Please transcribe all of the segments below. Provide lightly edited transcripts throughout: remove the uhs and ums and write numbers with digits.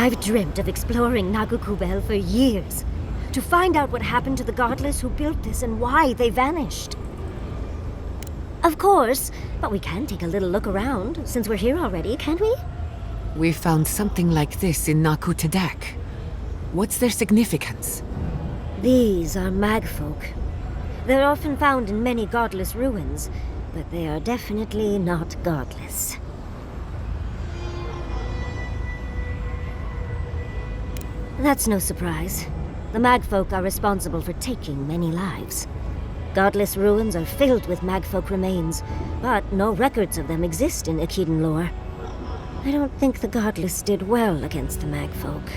I've dreamt of exploring Nagukubel for years, to find out what happened to the godless who built this and why they vanished. Of course, but we can take a little look around, since we're here already, can't we? We found something like this in Nakutedak. What's their significance? These are magfolk. They're often found in many godless ruins, but they are definitely not godless. That's no surprise. The magfolk are responsible for taking many lives. Godless ruins are filled with magfolk remains, but no records of them exist in Echidna lore. I don't think the godless did well against the magfolk.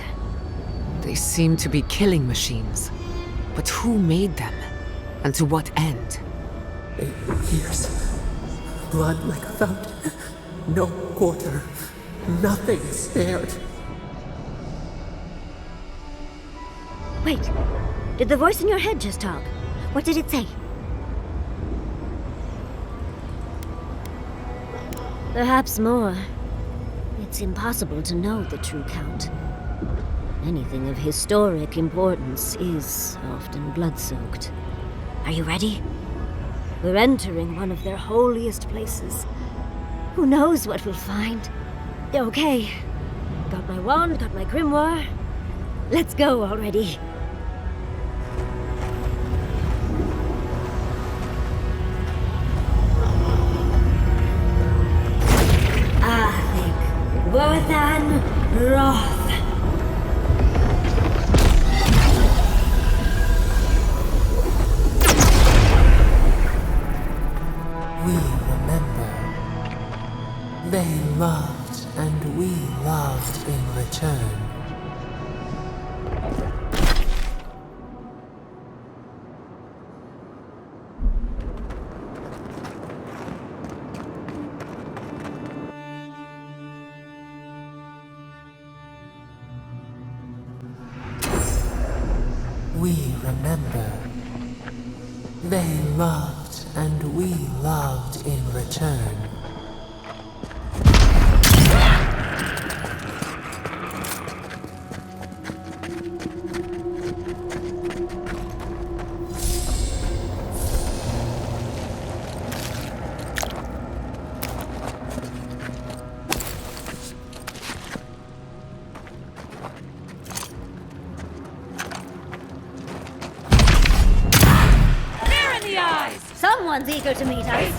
They seem to be killing machines. But who made them? And to what end? 8 years. Blood like a fountain. No quarter. Nothing spared. Wait, did the voice in your head just talk? What did it say? Perhaps more. It's impossible to know the true count. Anything of historic importance is often blood-soaked. Are you ready? We're entering one of their holiest places. Who knows what we'll find? Okay. Got my wand, got my grimoire. Let's go already. Vorthan Roth. We remember. They loved and we loved in return. We remember. They loved and we loved in return. Someone's eager to meet us.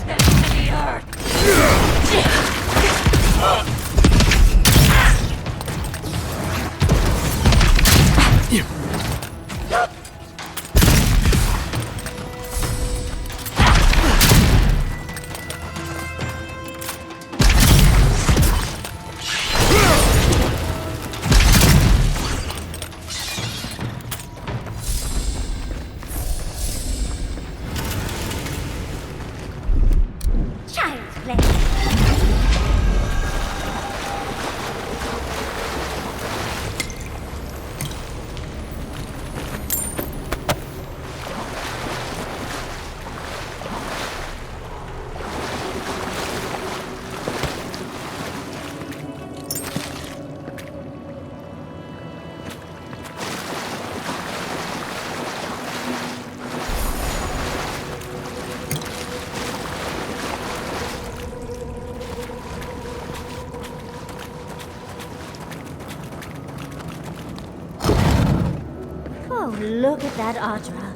Oh, look at that Audra.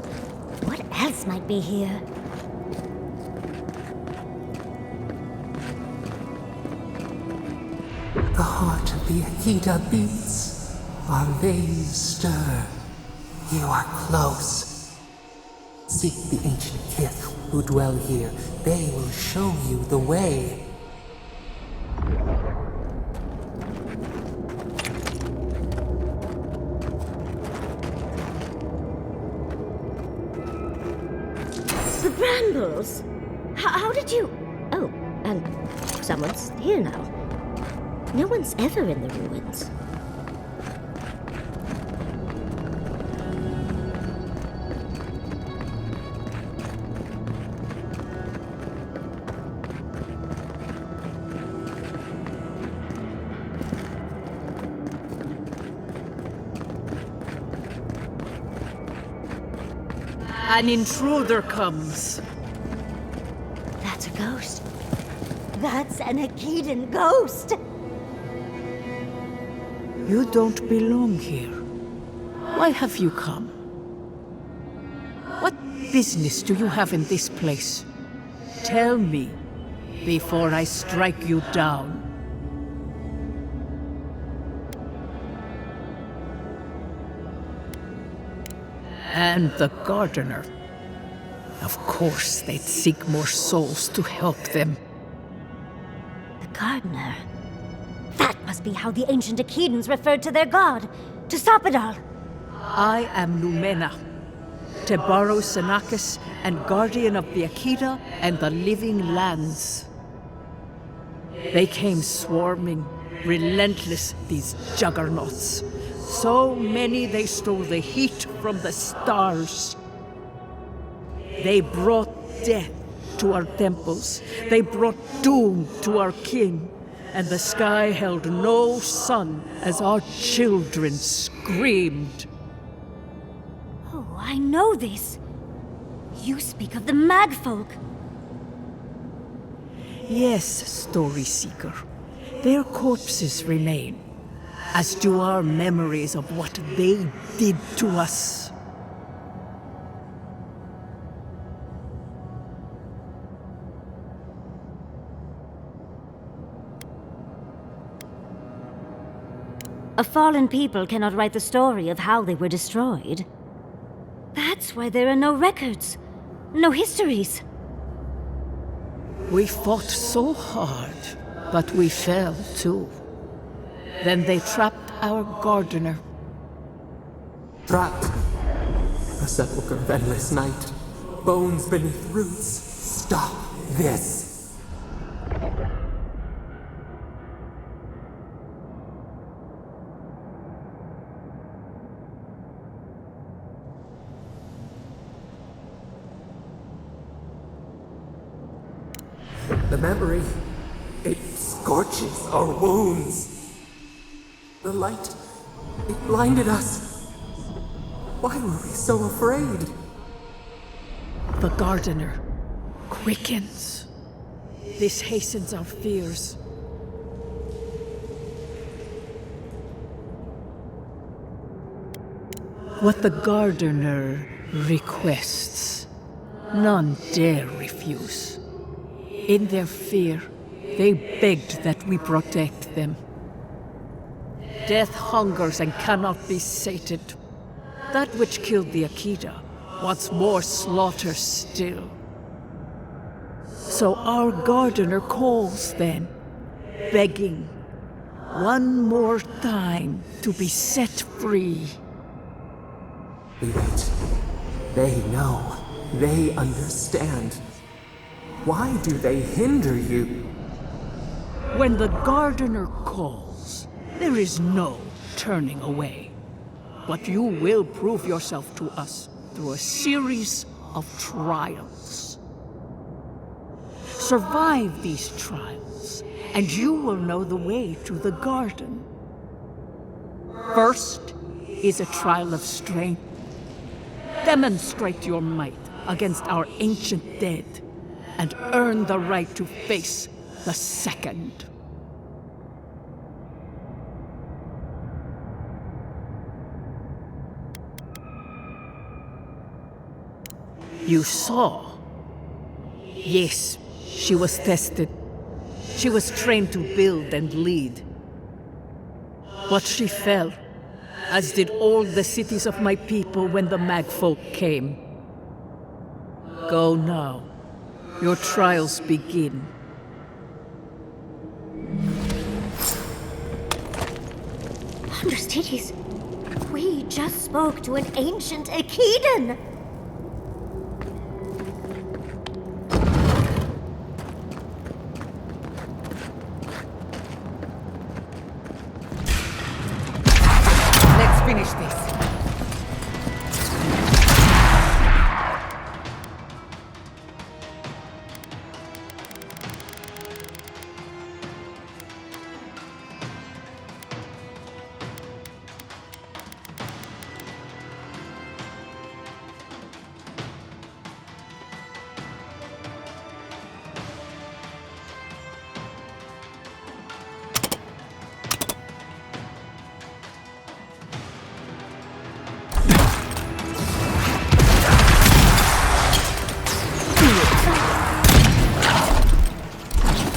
What else might be here? The heart of the Akita beats. Our veins stir. You are close. Seek the ancient kith who dwell here. They will show you the way. The brambles! How did you... Oh, and someone's here now. No one's ever in the ruins. An intruder comes. That's a ghost. That's an Akedan ghost! You don't belong here. Why have you come? What business do you have in this place? Tell me, before I strike you down. And the gardener. Of course, they'd seek more souls to help them. The gardener. That must be how the ancient Akedans referred to their god, to stop it all. I am Lumena, Tebaro Senakis, and guardian of the Akeda and the living lands. They came swarming, relentless, these juggernauts. So many they stole the heat from the stars. They brought death to our temples. They brought doom to our kin. And the sky held no sun as our children screamed. Oh, I know this. You speak of the Magfolk. Yes, Story Seeker. Their corpses remain, as do our memories of what they did to us. A fallen people cannot write the story of how they were destroyed. That's why there are no records, no histories. We fought so hard, but we fell too. Then they trapped our gardener. Trapped. A sepulchre of endless night. Bones beneath roots. Stop this. The memory, it scorches our wounds. The light, it blinded us. Why were we so afraid? The gardener quickens. This hastens our fears. What the gardener requests, none dare refuse. In their fear, they begged that we protect them. Death hungers and cannot be sated. That which killed the Akeda wants more slaughter still. So our gardener calls then, begging one more time to be set free. We wait. They know. They understand. Why do they hinder you? When the gardener calls, there is no turning away. But you will prove yourself to us through a series of trials. Survive these trials, and you will know the way to the garden. First is a trial of strength. Demonstrate your might against our ancient dead, and earn the right to face the second. You saw. Yes, she was tested. She was trained to build and lead. But she fell, as did all the cities of my people when the Magfolk came. Go now. Your trials begin. Understudies, we just spoke to an ancient Akedan! Let's finish this.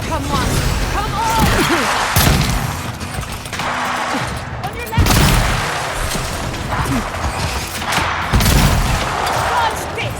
Come on! Come on! On your left! Watch this!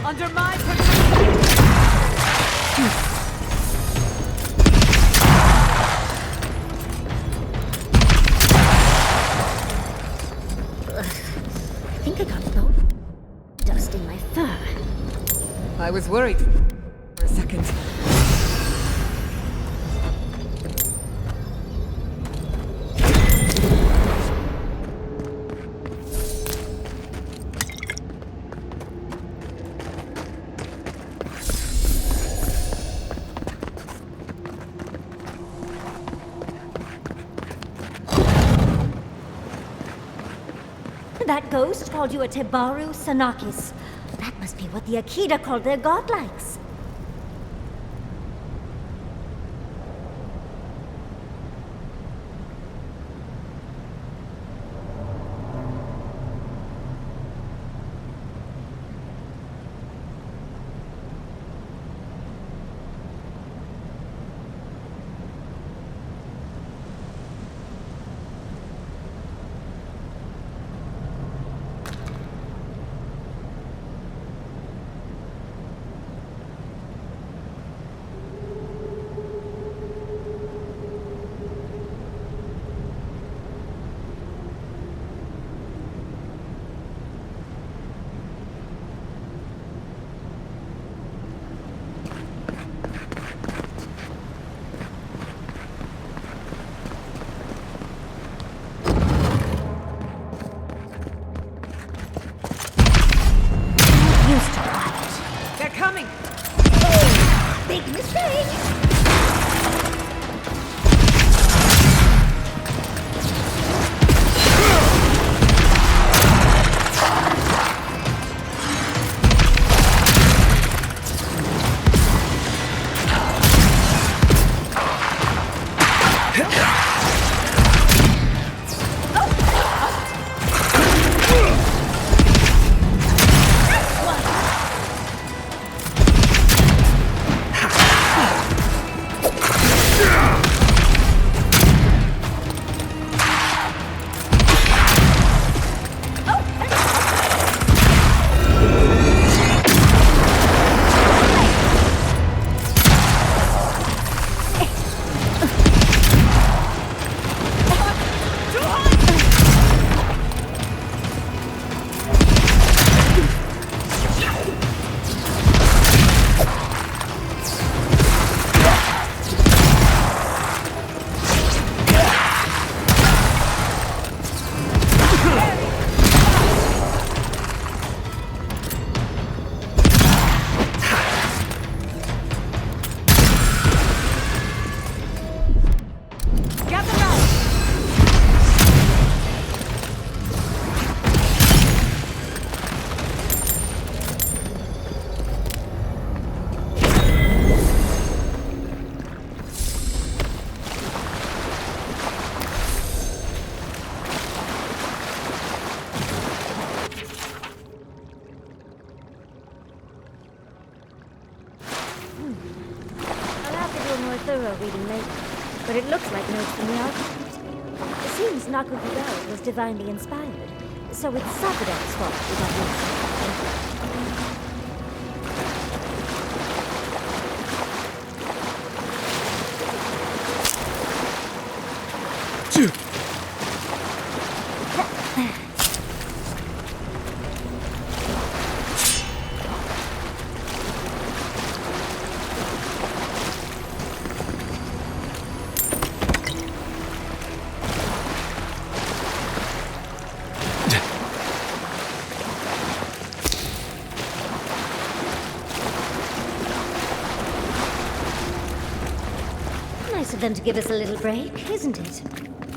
Under my protection! I think I got bone dust in my fur. I was worried for a second. That ghost called you a Tebaru Sanakis. That must be what the Akita called their godlikes. They're coming! Big mistake! Thorough reading later, but it looks like notes from the archive. It seems Nakugurao was divinely inspired, so it's Sakura's fault we got this. of them to give us a little break, isn't it?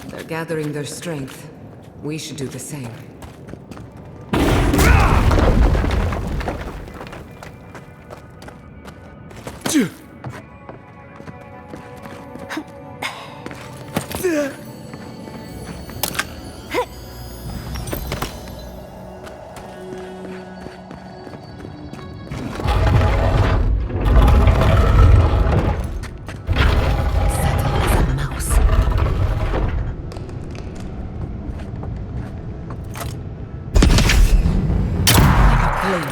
They're gathering their strength. We should do the same.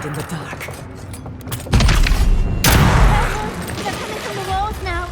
In the dark. They're coming from the walls now.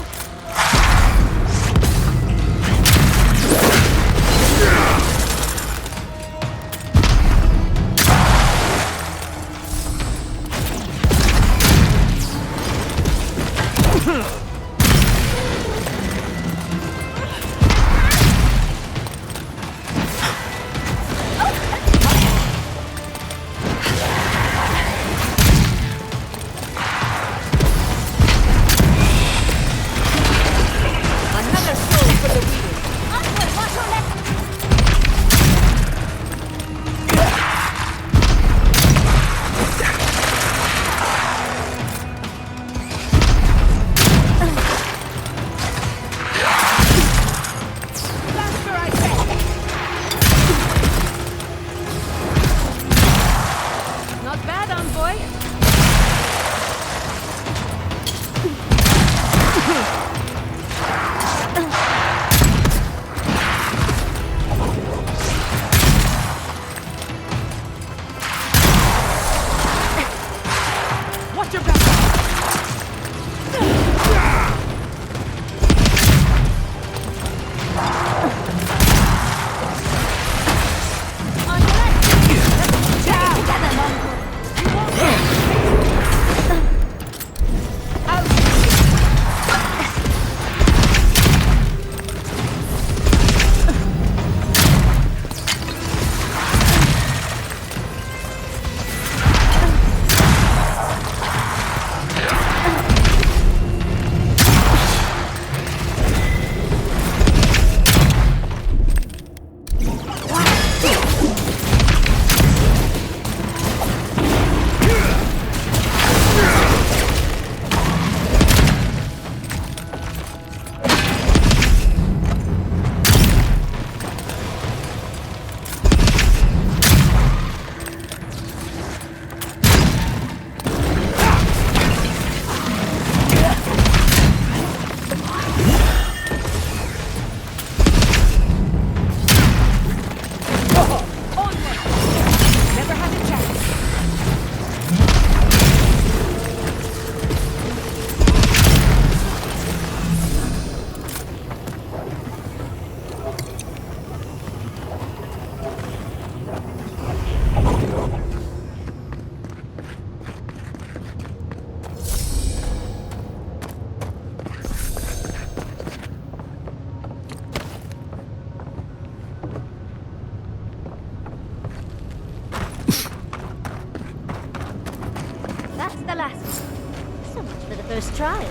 First trial.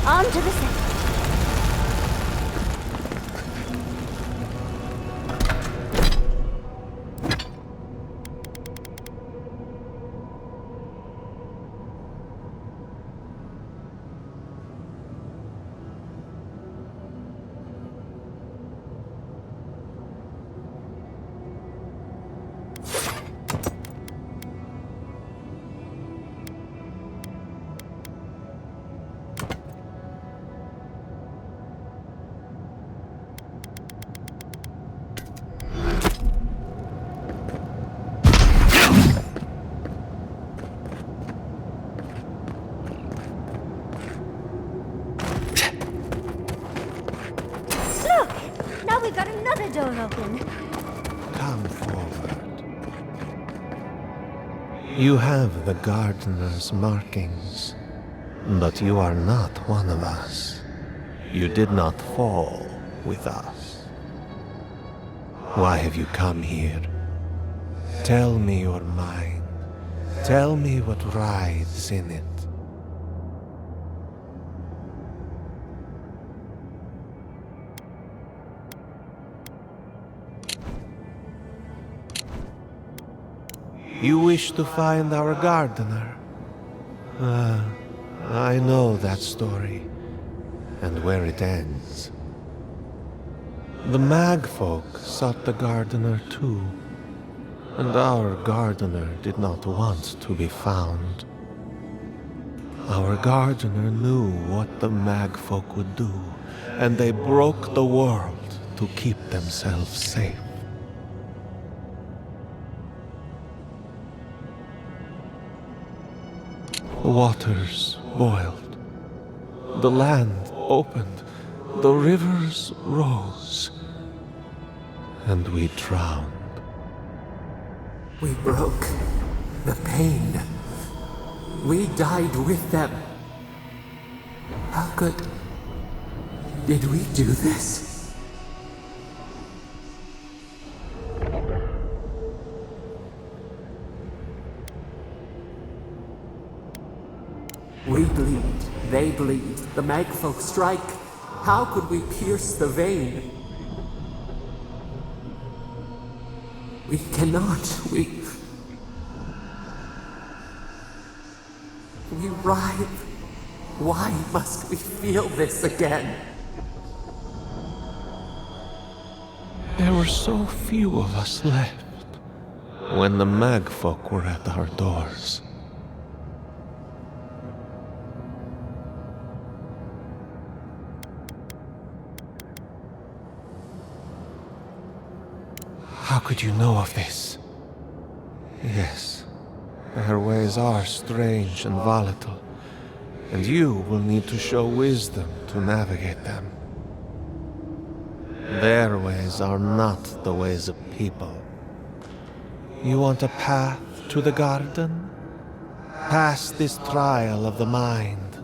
On to the second. We've got another door open. Come forward. You have the gardener's markings, but you are not one of us. You did not fall with us. Why have you come here? Tell me your mind. Tell me what rides in it. You wish to find our gardener? I know that story, and where it ends. The Magfolk sought the gardener too, and our gardener did not want to be found. Our gardener knew what the Magfolk would do, and they broke the world to keep themselves safe. The waters boiled, the land opened, the rivers rose, and we drowned. We broke the pain. We died with them. How did we do this? We bleed, they bleed, the Magfolk strike. How could we pierce the vein? We cannot, we writhe. Why must we feel this again? There were so few of us left when the Magfolk were at our doors. How could you know of this? Yes, their ways are strange and volatile, and you will need to show wisdom to navigate them. Their ways are not the ways of people. You want a path to the garden? Pass this trial of the mind.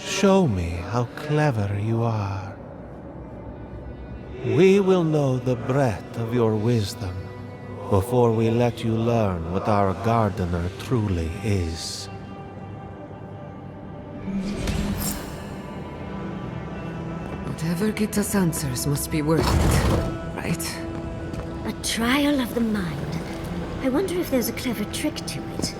Show me how clever you are. We will know the breadth of your wisdom before we let you learn what our gardener truly is. Whatever gets us answers must be worth it, right? A trial of the mind. I wonder if there's a clever trick to it.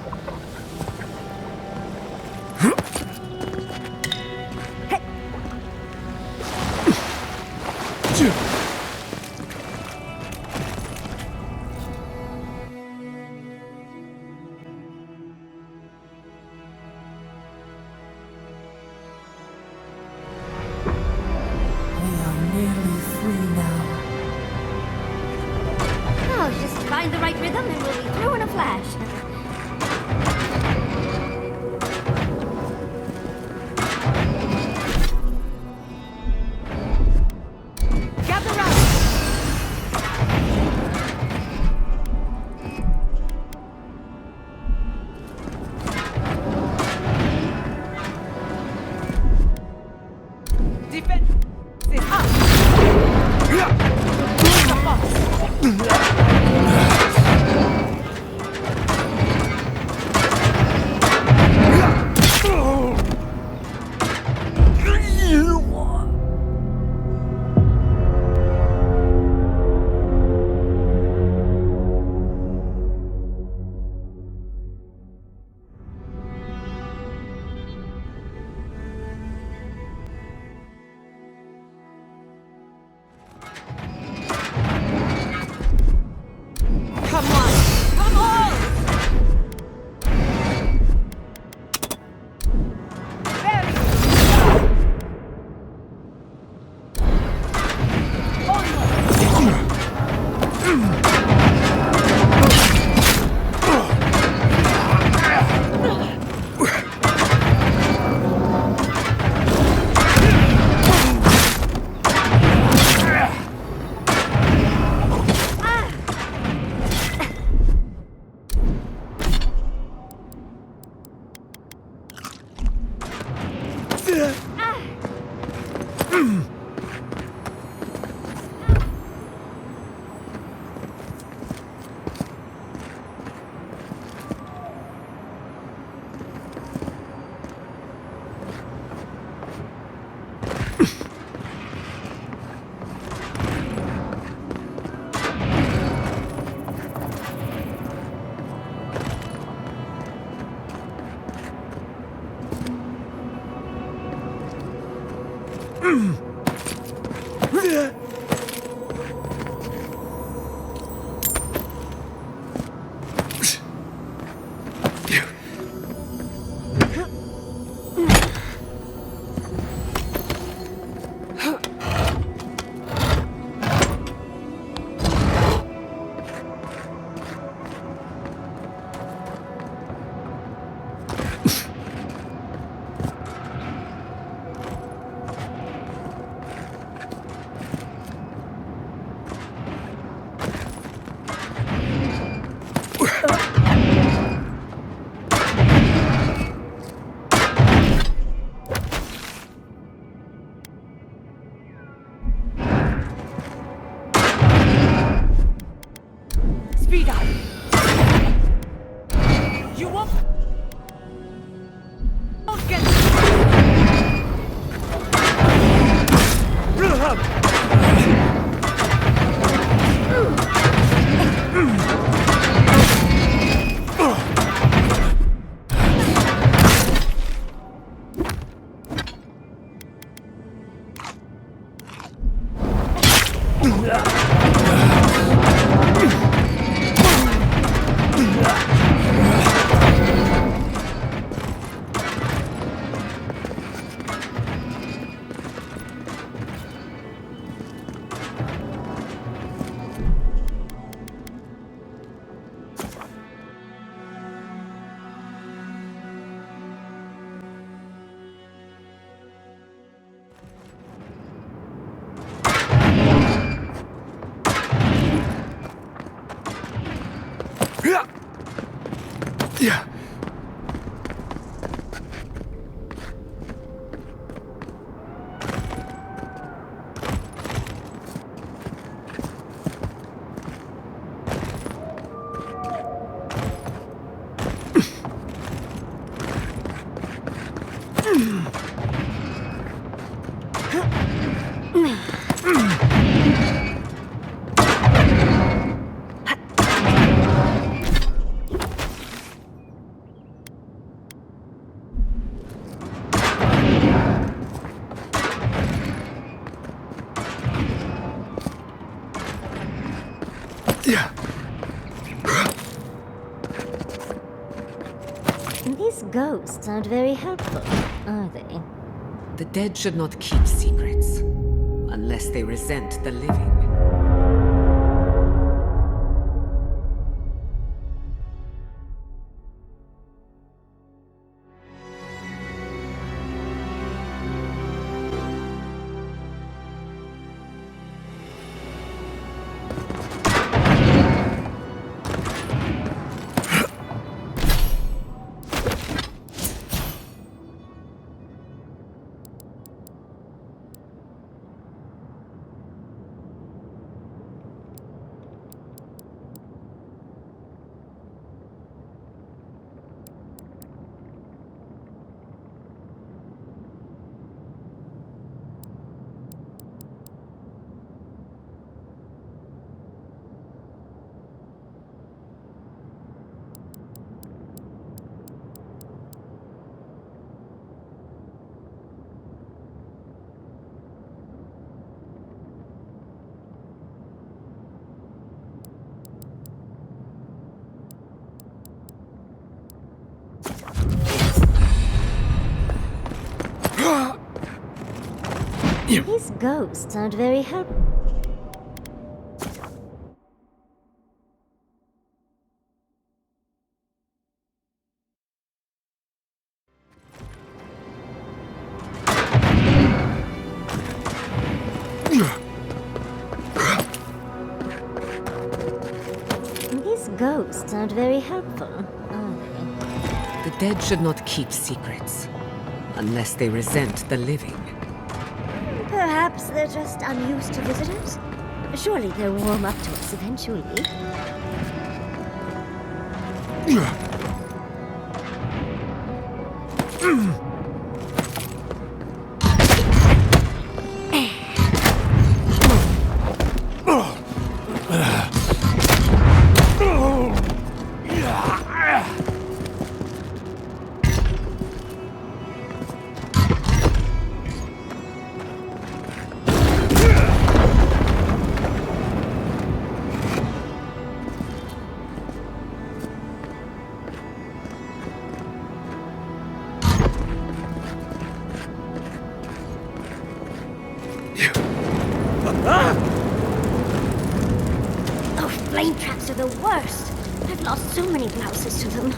Just find the right rhythm and we'll be through in a flash. Gather round! Defense is up! Come on! Come on! Very good. Speed up! You won't get... These ghosts aren't very helpful, are they? The dead should not keep secrets, unless they resent the living. These ghosts aren't very helpful. These ghosts aren't very helpful, are they? The dead should not keep secrets, unless they resent the living. Perhaps they're just unused to visitors. Surely they'll warm up to us eventually. rain traps are the worst. I've lost so many blouses to them.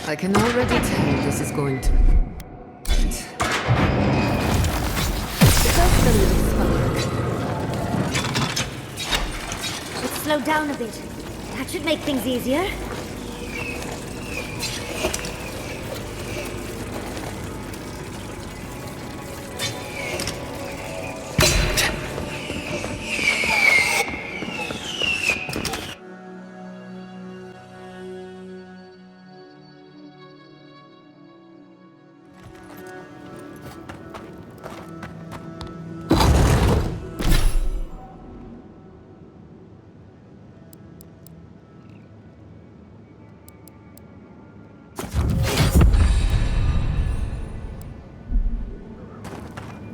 I can already tell this is going to... Just a little slower. Let's slow down a bit. That should make things easier.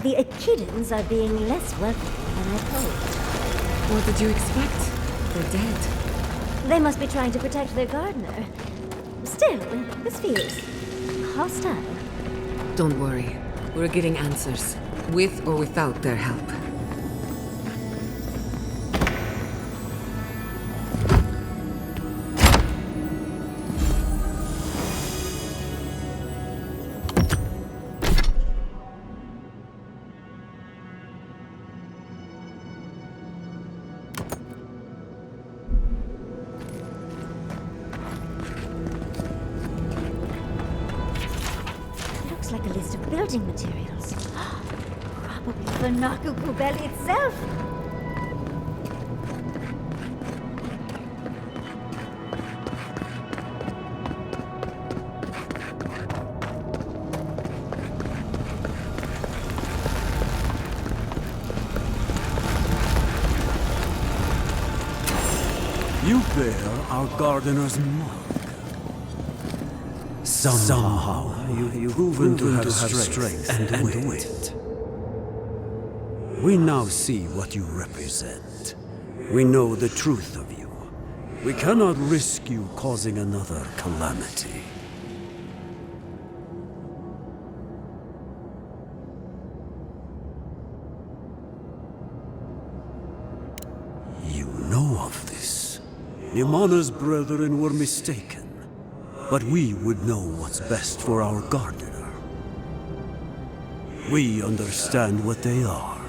The Echidans are being less welcoming than I'd hoped. What did you expect? They're dead. They must be trying to protect their gardener. Still, this feels hostile. Don't worry. We're getting answers. With or without their help. Looks like a list of building materials. Probably for Nakukubeli itself. You bear our gardener's mark. Somehow you've proven to have strength and wit. We now see what you represent. We know the truth of you. We cannot risk you causing another calamity. You know of this. Nimana's brethren were mistaken. But we would know what's best for our gardener. We understand what they are.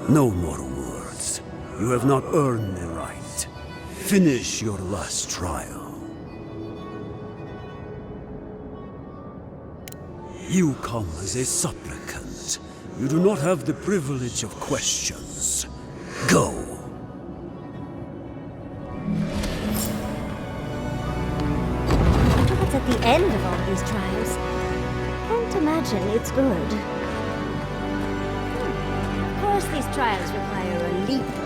No more words. You have not earned the right. Finish your last trial. You come as a supplicant. You do not have the privilege of questions. Go. What's at the end of all these trials? Can't imagine it's good. Of course, these trials require a leap of faith.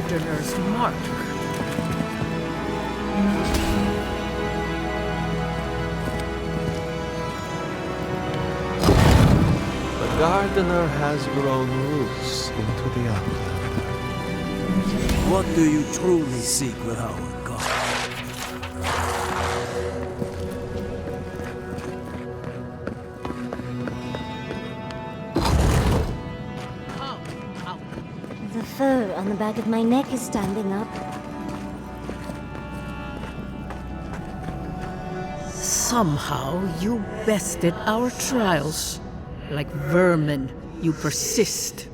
Gardener's mark. The gardener has grown roots into the upland. What do you truly seek with our God? The fur on the back of my neck is standing up. Somehow you bested our trials. Like vermin, you persist.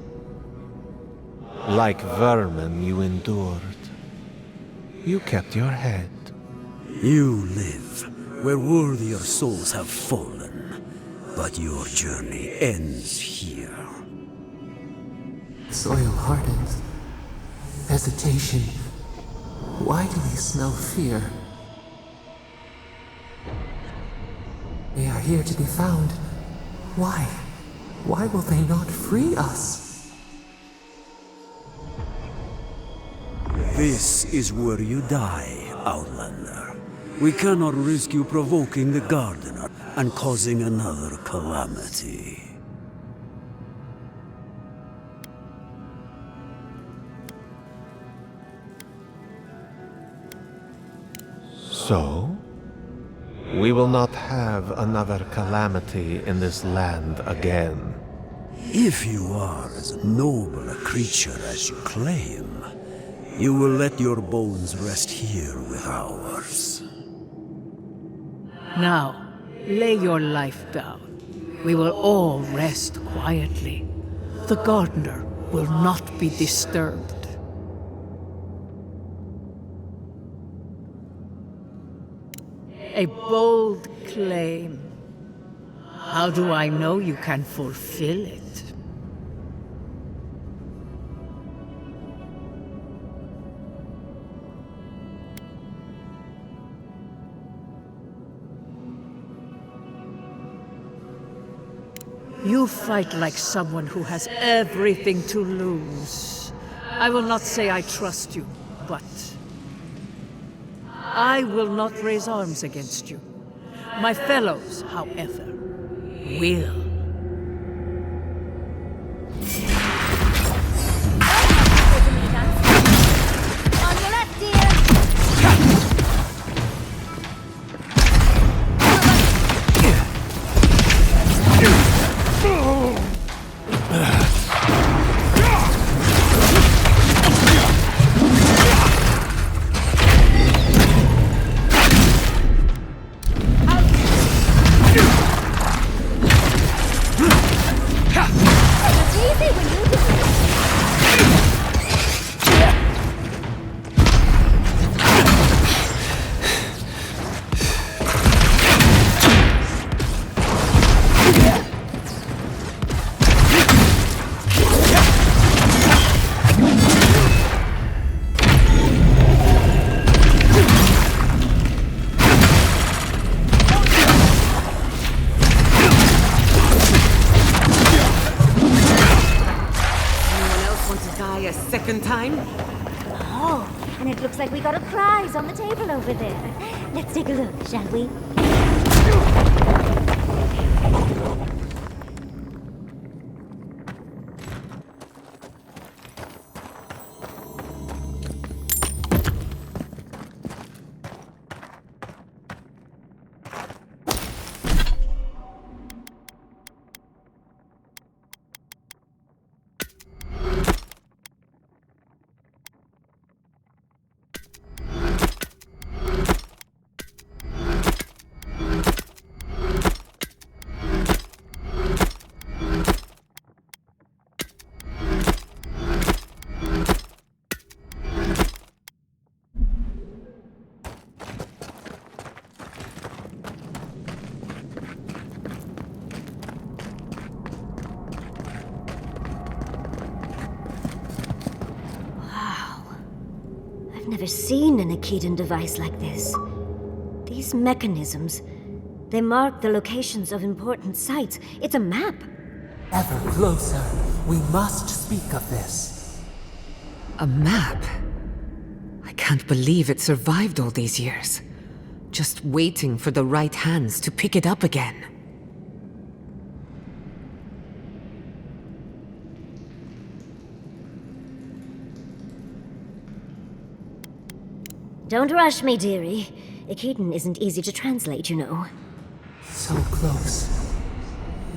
Like vermin, you endured. You kept your head. You live where worthier souls have fallen, but your journey ends here. Soil hardens. Hesitation. Why do we smell fear? They are here to be found. Why? Why will they not free us? This is where you die, Outlander. We cannot risk you provoking the Gardener and causing another calamity. So, we will not have another calamity in this land again. If you are as noble a creature as you claim, you will let your bones rest here with ours. Now, lay your life down. We will all rest quietly. The Gardener will not be disturbed. A bold claim. How do I know you can fulfill it? You fight like someone who has everything to lose. I will not say I trust you, but I will not raise arms against you. My fellows, however, will. On your left, dear! It's easy when you do it. Anyone else want to die a second time? Oh, and it looks like we got a prize on the table over there. Let's take a look, shall we? I've never seen an Akedan device like this. These mechanisms, they mark the locations of important sites. It's a map. Ever closer. We must speak of this. A map? I can't believe it survived all these years. Just waiting for the right hands to pick it up again. Don't rush me, dearie. Ikeden isn't easy to translate, you know. So close.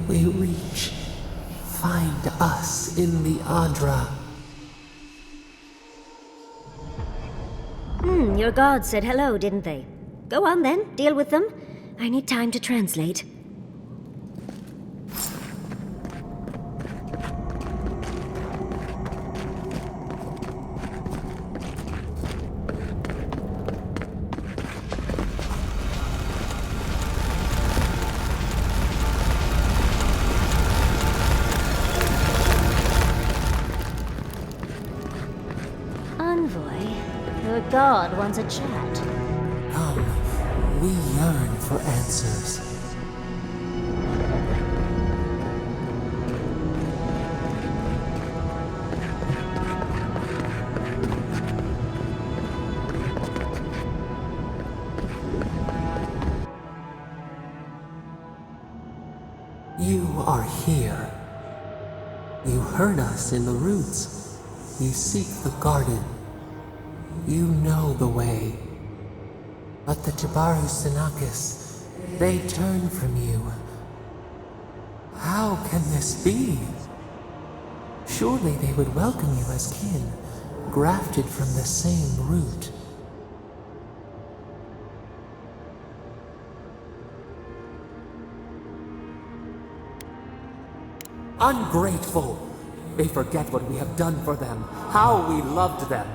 We reach. Find us in the Adra. Your gods said hello, didn't they? Go on then, deal with them. I need time to translate. Your god wants a chat. Come, we yearn for answers. You are here. You heard us in the roots. You seek the garden. You know the way. But the Tibaru Sinakis, they turn from you. How can this be? Surely they would welcome you as kin, grafted from the same root. Ungrateful! They forget what we have done for them, how we loved them.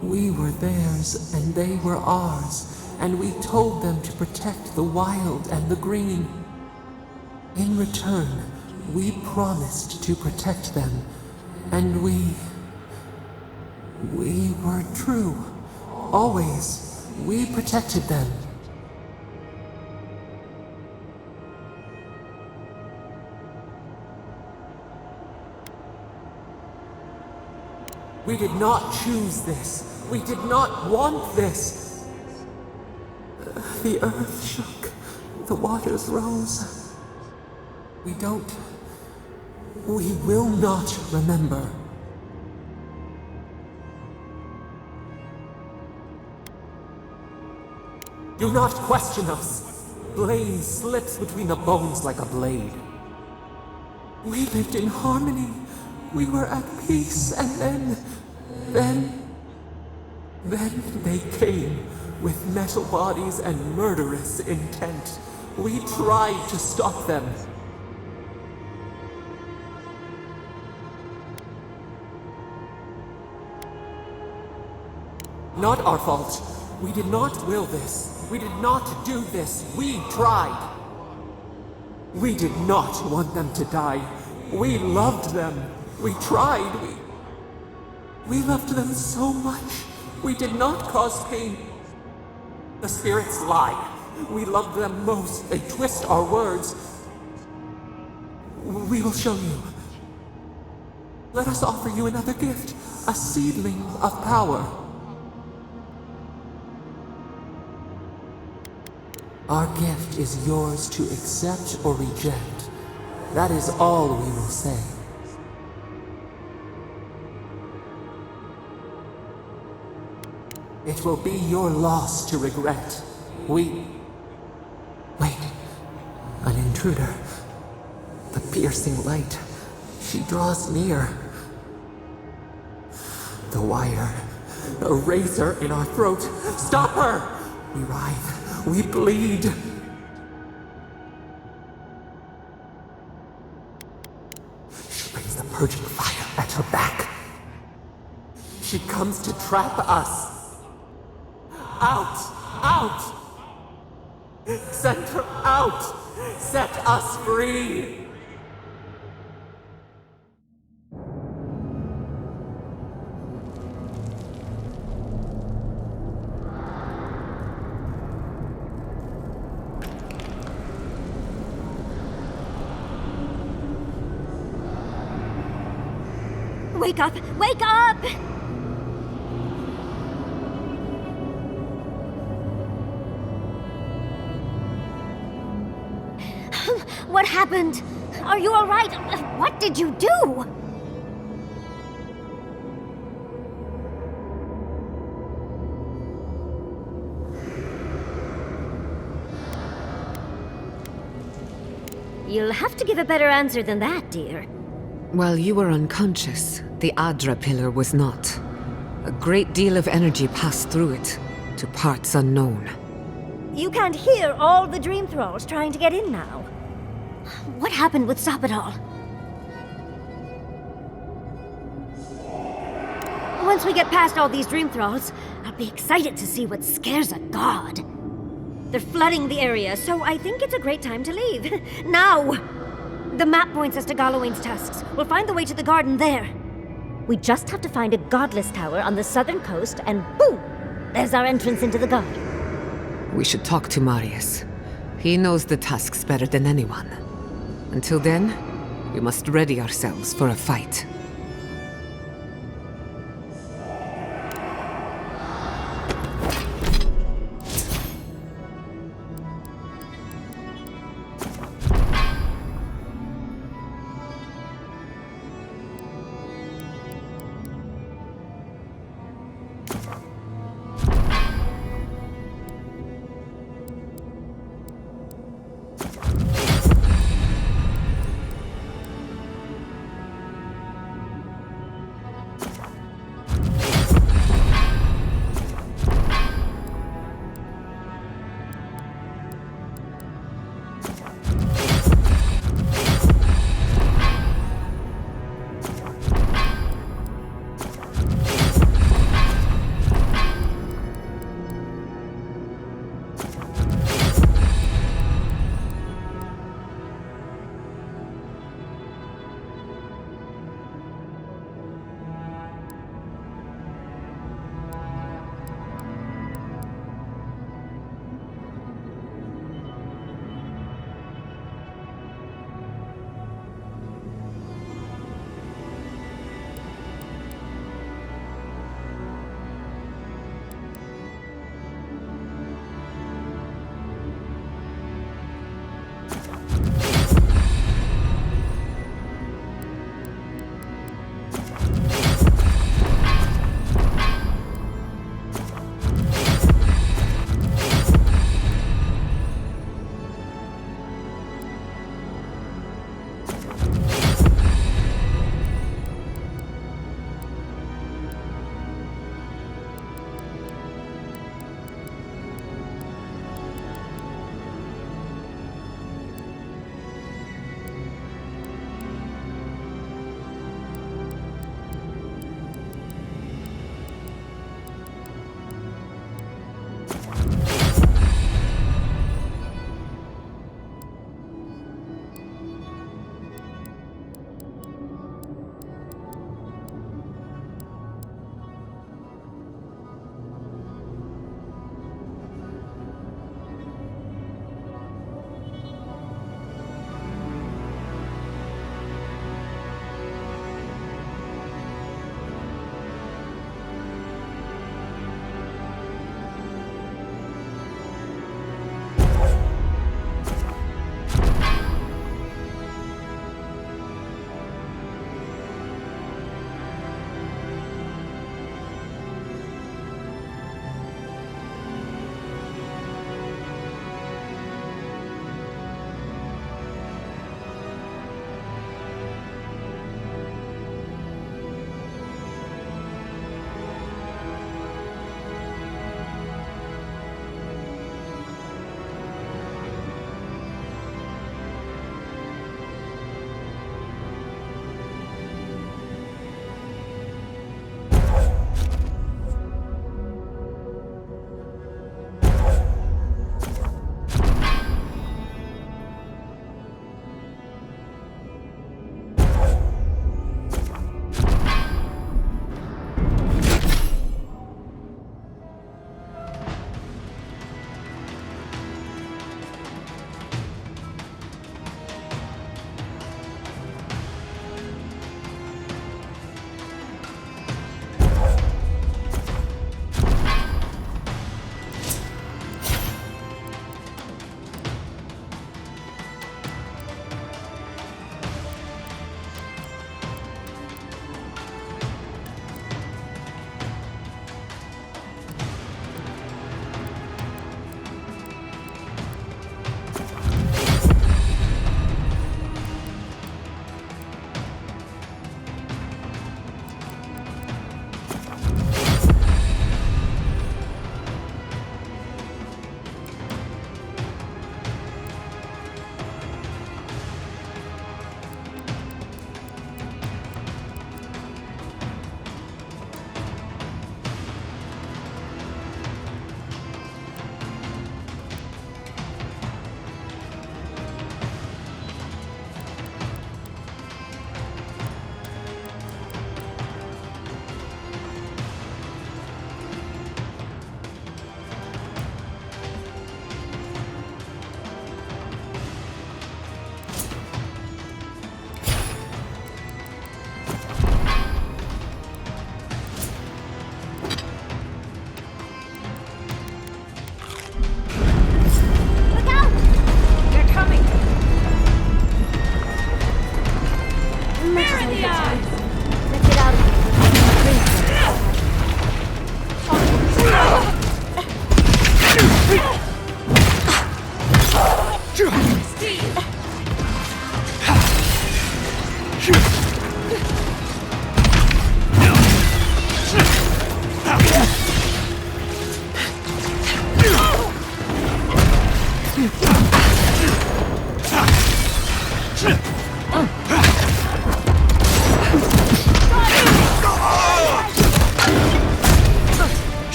We were theirs, and they were ours, and we told them to protect the wild and the green. In return, we promised to protect them, and we were true. Always, we protected them. We did not choose this. We did not want this. The earth shook. The waters rose. We will not remember. Do not question us. Blame slips between the bones like a blade. We lived in harmony. We were at peace, and then they came with metal bodies and murderous intent. We tried to stop them. Not our fault. We did not will this. We did not do this. We tried. We did not want them to die. We loved them. We tried. We loved them so much. We did not cause pain. The spirits lie. We loved them most. They twist our words. We will show you. Let us offer you another gift. A seedling of power. Our gift is yours to accept or reject. That is all we will say. It will be your loss to regret. Wait. An intruder. The piercing light. She draws near. The wire. A razor in our throat. Stop her! We writhe. We bleed. She brings the purging fire at her back. She comes to trap us. Out! Out! Send her out! Set us free! Wake up! Wake up! What happened? Are you all right? What did you do? You'll have to give a better answer than that, dear. While you were unconscious, the Adra pillar was not. A great deal of energy passed through it, to parts unknown. You can't hear all the dream thralls trying to get in now. What happened with Stop It All? Once we get past all these dream thralls, I'll be excited to see what scares a god. They're flooding the area, so I think it's a great time to leave. Now! The map points us to Galawain's tusks. We'll find the way to the garden there. We just have to find a godless tower on the southern coast, and boom! There's our entrance into the garden. We should talk to Marius. He knows the tusks better than anyone. Until then, we must ready ourselves for a fight.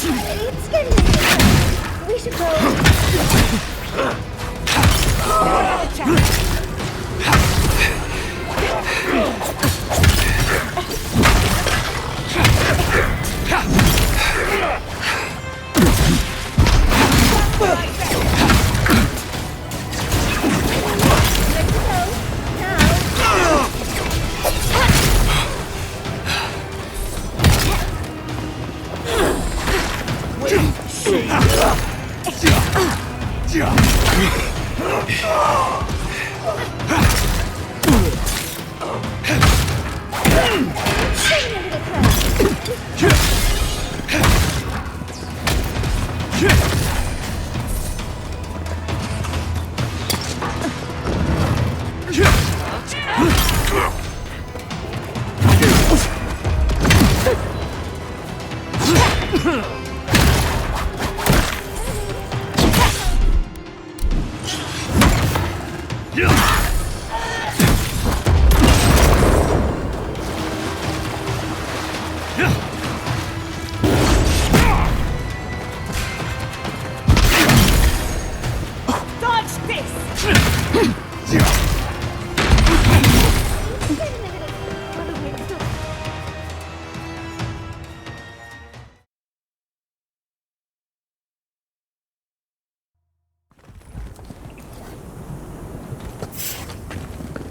It's getting late. We should go.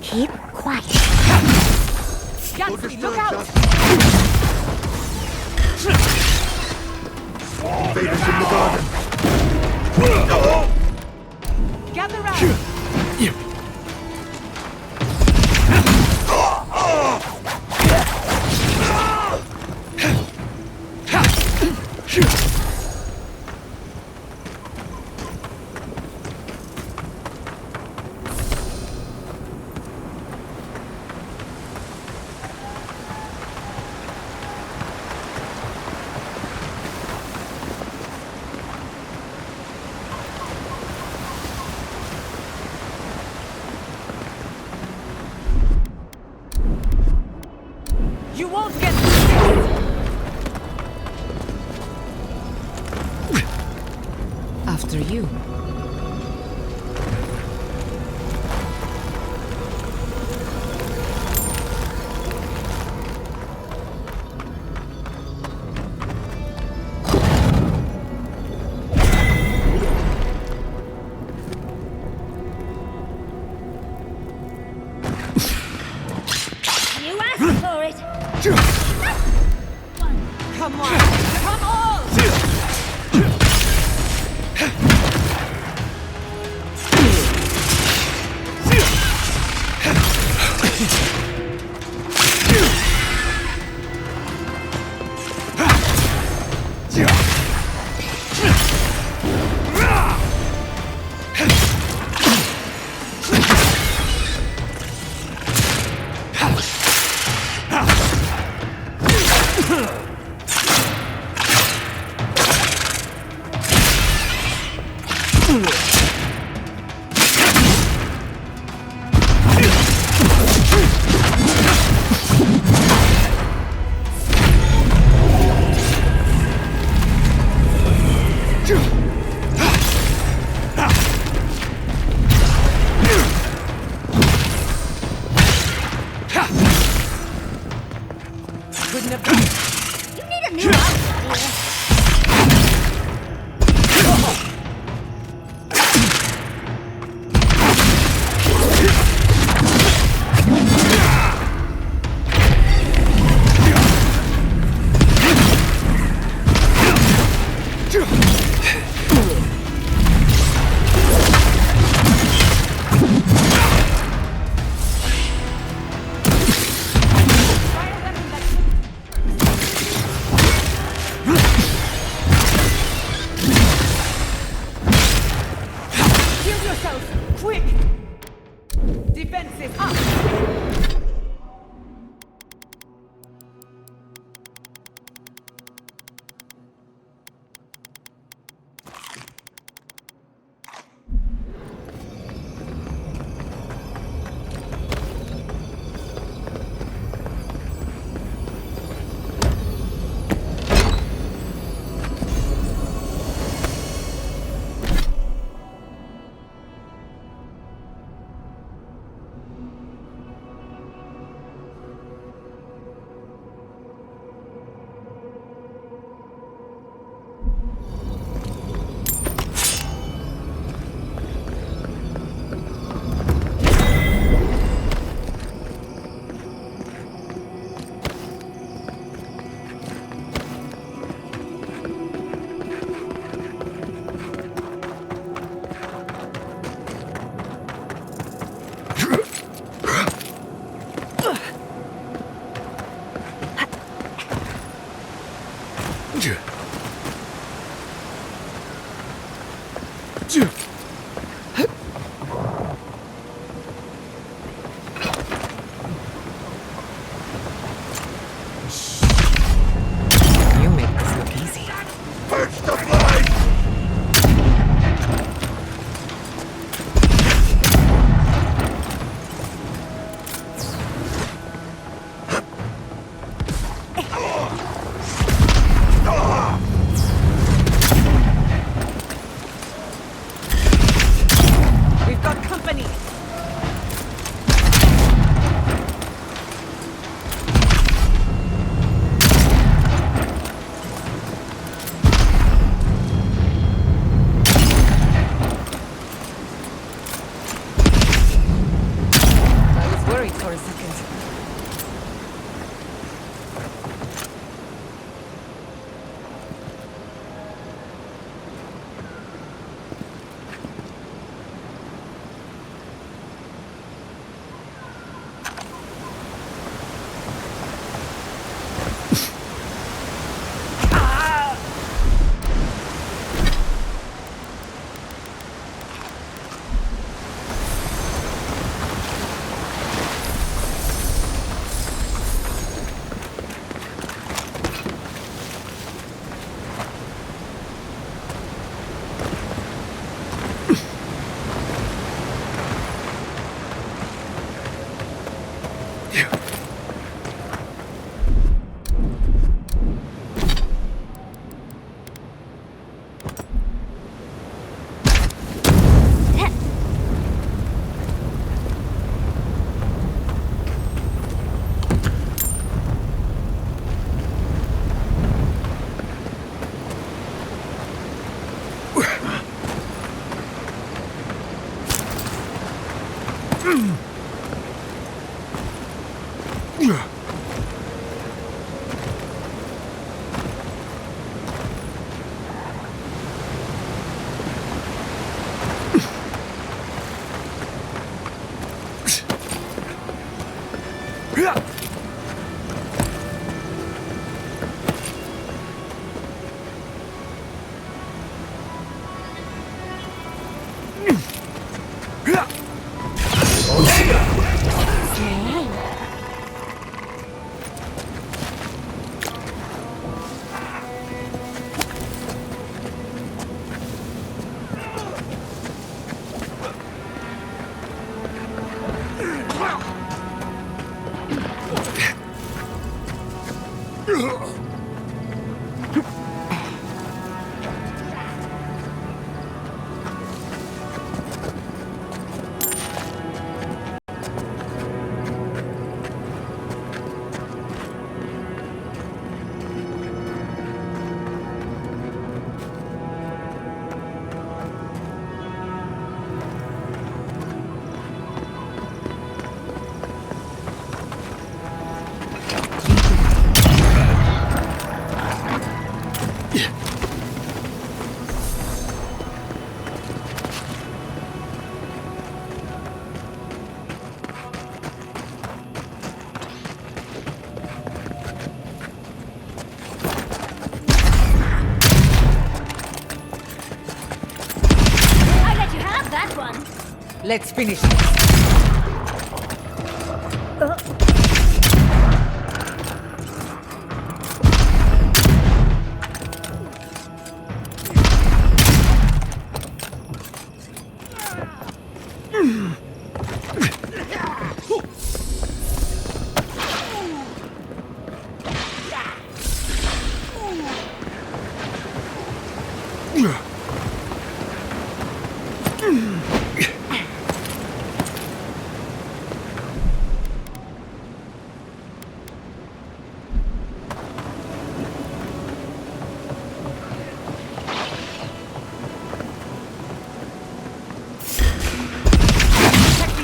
Keep quiet. Gatsby, look out! Invaders in the garden. Gather round! You won't get After you. You asked for it. Come on! Come on! Couldn't have done. You need a new outfit, dear. Fire them in that You make this look easy. We've got company. I was worried for a second. Let's finish this.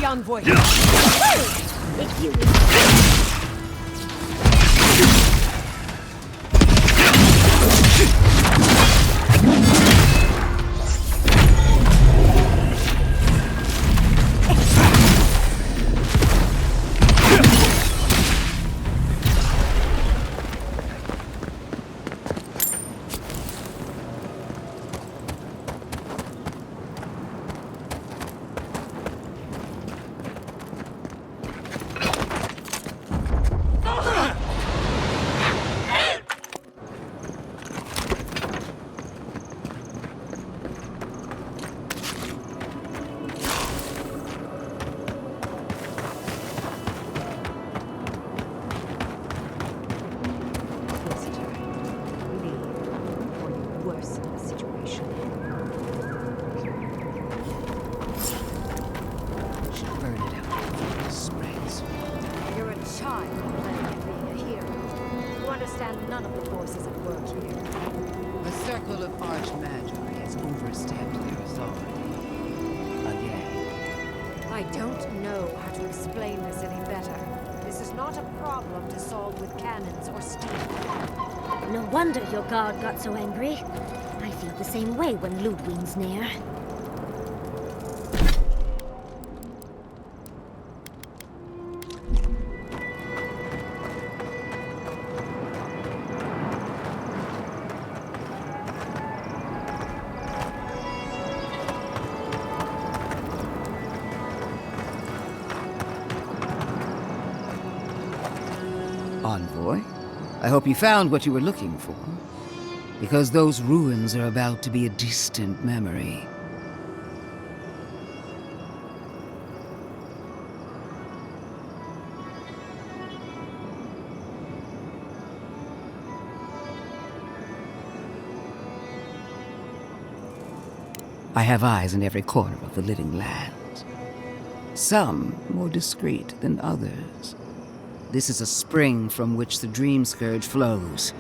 Envoy. If you understand none of the forces at work here. The circle of Archmagi has overstepped their authority. Again. I don't know how to explain this any better. This is not a problem to solve with cannons or steel. No wonder your guard got so angry. I feel the same way when Ludwig's near. Envoy, I hope you found what you were looking for. Because those ruins are about to be a distant memory. I have eyes in every corner of the living lands. Some more discreet than others. This is a spring from which the Dream Scourge flows,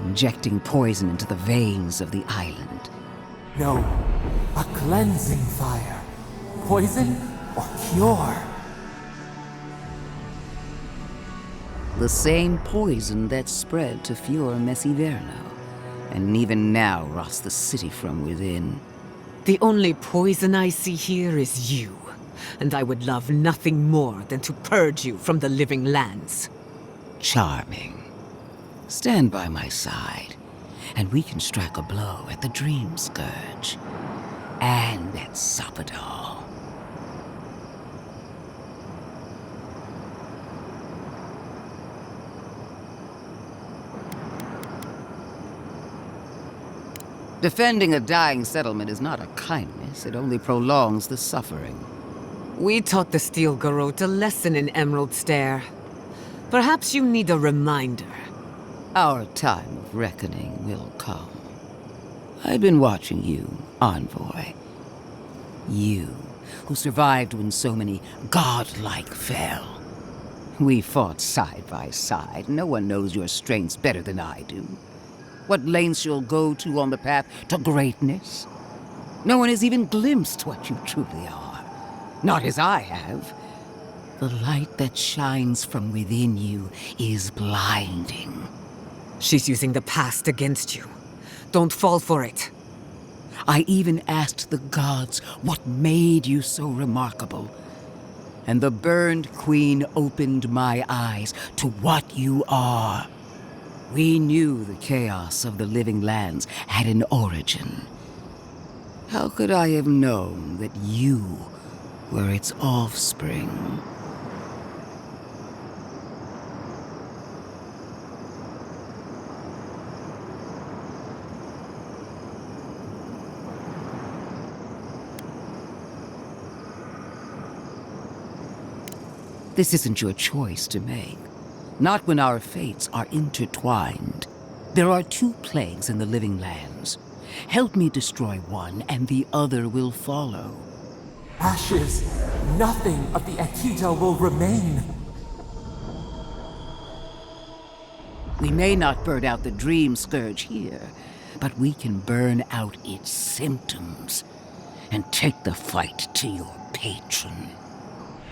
injecting poison into the veins of the island. No, a cleansing fire. Poison or cure? The same poison that spread to Fior Messiverno, and even now rots the city from within. The only poison I see here is you, and I would love nothing more than to purge you from the living lands. Charming. Stand by my side, and we can strike a blow at the Dream Scourge. And at Sapadal. Defending a dying settlement is not a kindness, it only prolongs the suffering. We taught the Steel Garrote a lesson in Emerald Stair. Perhaps you need a reminder. Our time of reckoning will come. I've been watching you, Envoy. You, who survived when so many godlike fell. We fought side by side. No one knows your strengths better than I do. What lengths you'll go to on the path to greatness. No one has even glimpsed what you truly are. Not as I have. The light that shines from within you is blinding. She's using the past against you. Don't fall for it. I even asked the gods what made you so remarkable. And the Burned Queen opened my eyes to what you are. We knew the chaos of the living lands had an origin. How could I have known that you were its offspring? This isn't your choice to make. Not when our fates are intertwined. There are two plagues in the living lands. Help me destroy one, and the other will follow. Ashes. Nothing of the Akita will remain. We may not burn out the Dream Scourge here, but we can burn out its symptoms and take the fight to your patron.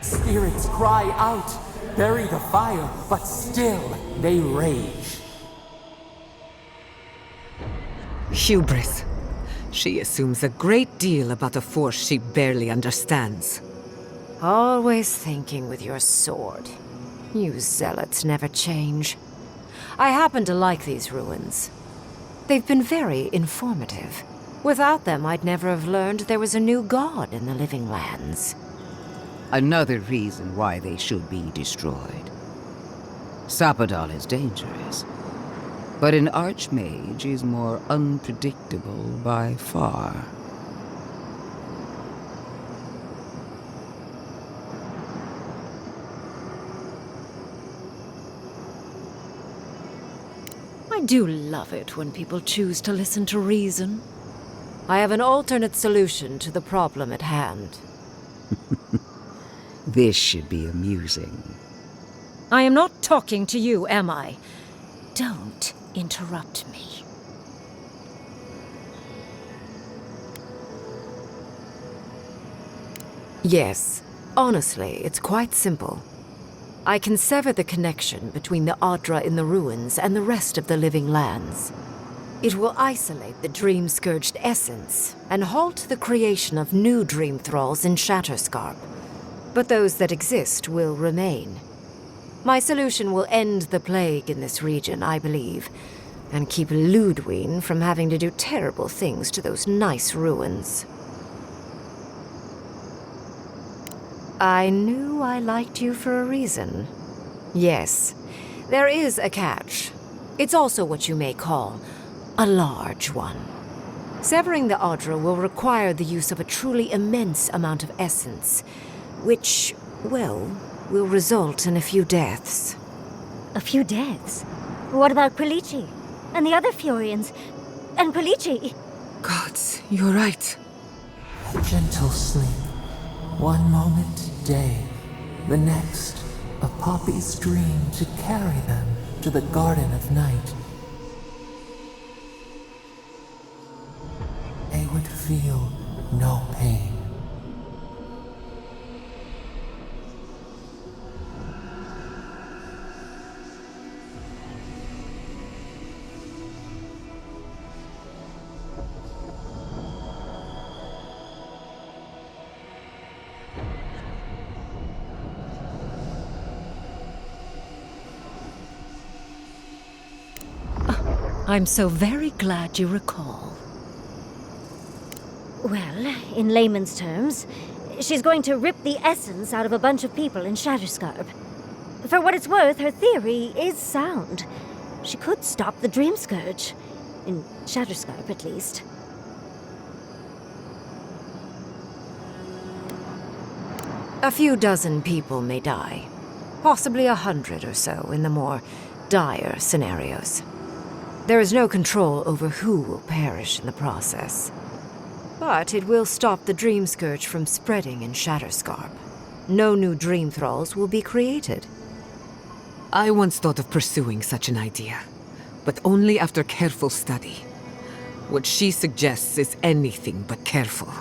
Spirits cry out, bury the fire, but still they rage. Hubris. She assumes a great deal about a force she barely understands. Always thinking with your sword. You zealots never change. I happen to like these ruins. They've been very informative. Without them, I'd never have learned there was a new god in the living lands. Another reason why they should be destroyed. Sapadal is dangerous, but an archmage is more unpredictable by far. I do love it when people choose to listen to reason. I have an alternate solution to the problem at hand. This should be amusing. I am not talking to you, am I? Don't interrupt me. Yes, honestly, it's quite simple. I can sever the connection between the Adra in the ruins and the rest of the living lands. It will isolate the dream-scourged essence and halt the creation of new dream thralls in Shatterscarp. But those that exist will remain. My solution will end the plague in this region, I believe, and keep Ludwine from having to do terrible things to those nice ruins. I knew I liked you for a reason. Yes, there is a catch. It's also what you may call a large one. Severing the Adra will require the use of a truly immense amount of essence, which, well, will result in a few deaths. A few deaths? What about Quilici? And the other Furians? And Quilici? Gods, you're right. A gentle sleep. One moment day, the next, a poppy's dream to carry them to the Garden of Night. They would feel no pain. I'm so very glad you recall. Well, in layman's terms, she's going to rip the essence out of a bunch of people in Shatterscarp. For what it's worth, her theory is sound. She could stop the Dream Scourge. In Shatterscarp, at least. A few dozen people may die. Possibly 100 or so in the more dire scenarios. There is no control over who will perish in the process. But it will stop the Dream Scourge from spreading in Shatterscarp. No new Dream Thralls will be created. I once thought of pursuing such an idea, but only after careful study. What she suggests is anything but careful.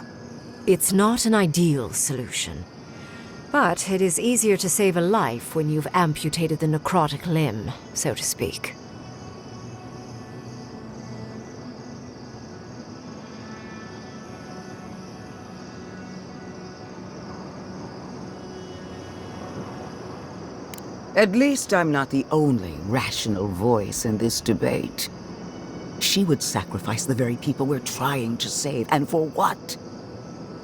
It's not an ideal solution. But it is easier to save a life when you've amputated the necrotic limb, so to speak. At least I'm not the only rational voice in this debate. She would sacrifice the very people we're trying to save, and for what?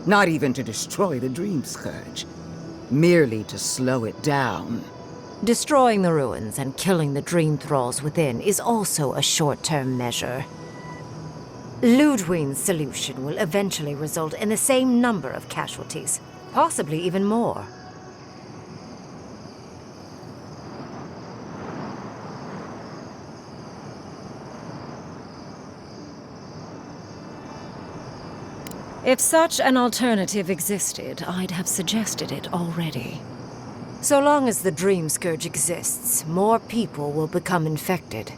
Not even to destroy the Dream Scourge. Merely to slow it down. Destroying the ruins and killing the Dream Thralls within is also a short-term measure. Ludwine's solution will eventually result in the same number of casualties, possibly even more. If such an alternative existed, I'd have suggested it already. So long as the Dream Scourge exists, more people will become infected.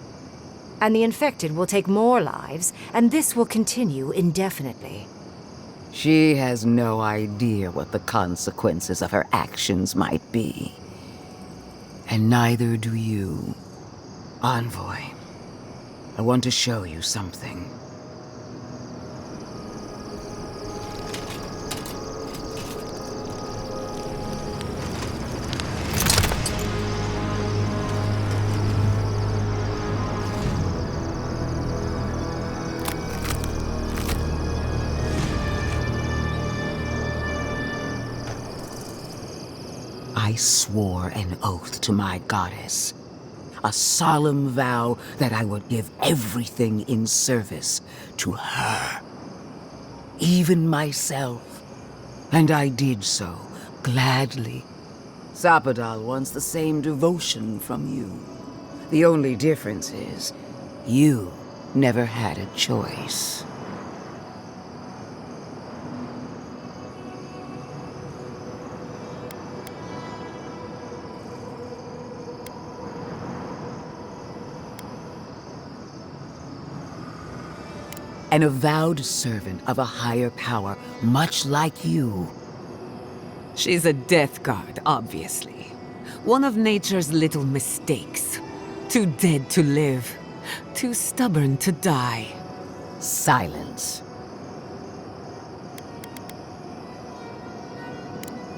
And the infected will take more lives, and this will continue indefinitely. She has no idea what the consequences of her actions might be. And neither do you. Envoy, I want to show you something. I swore an oath to my goddess. A solemn vow that I would give everything in service to her. Even myself. And I did so, gladly. Sapadal wants the same devotion from you. The only difference is, you never had a choice. An avowed servant of a higher power, much like you. She's a death guard, obviously. One of nature's little mistakes. Too dead to live. Too stubborn to die. Silence.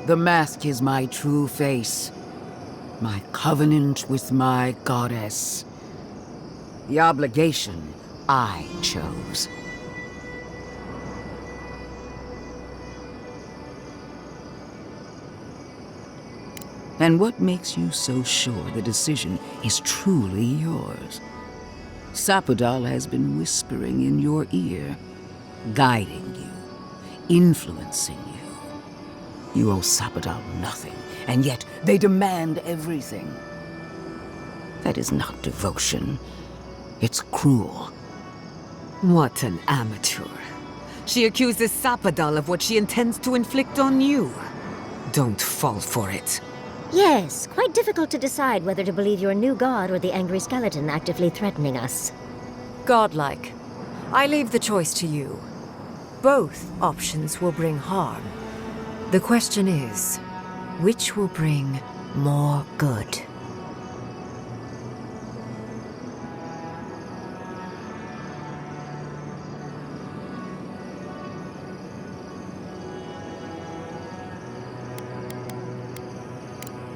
The mask is my true face. My covenant with my goddess. The obligation I chose. And what makes you so sure the decision is truly yours? Sapodal has been whispering in your ear, guiding you, influencing you. You owe Sapodal nothing, and yet they demand everything. That is not devotion. It's cruel. What an amateur. She accuses Sapodal of what she intends to inflict on you. Don't fall for it. Yes, quite difficult to decide whether to believe your new god or the angry skeleton actively threatening us. Godlike. I leave the choice to you. Both options will bring harm. The question is, which will bring more good?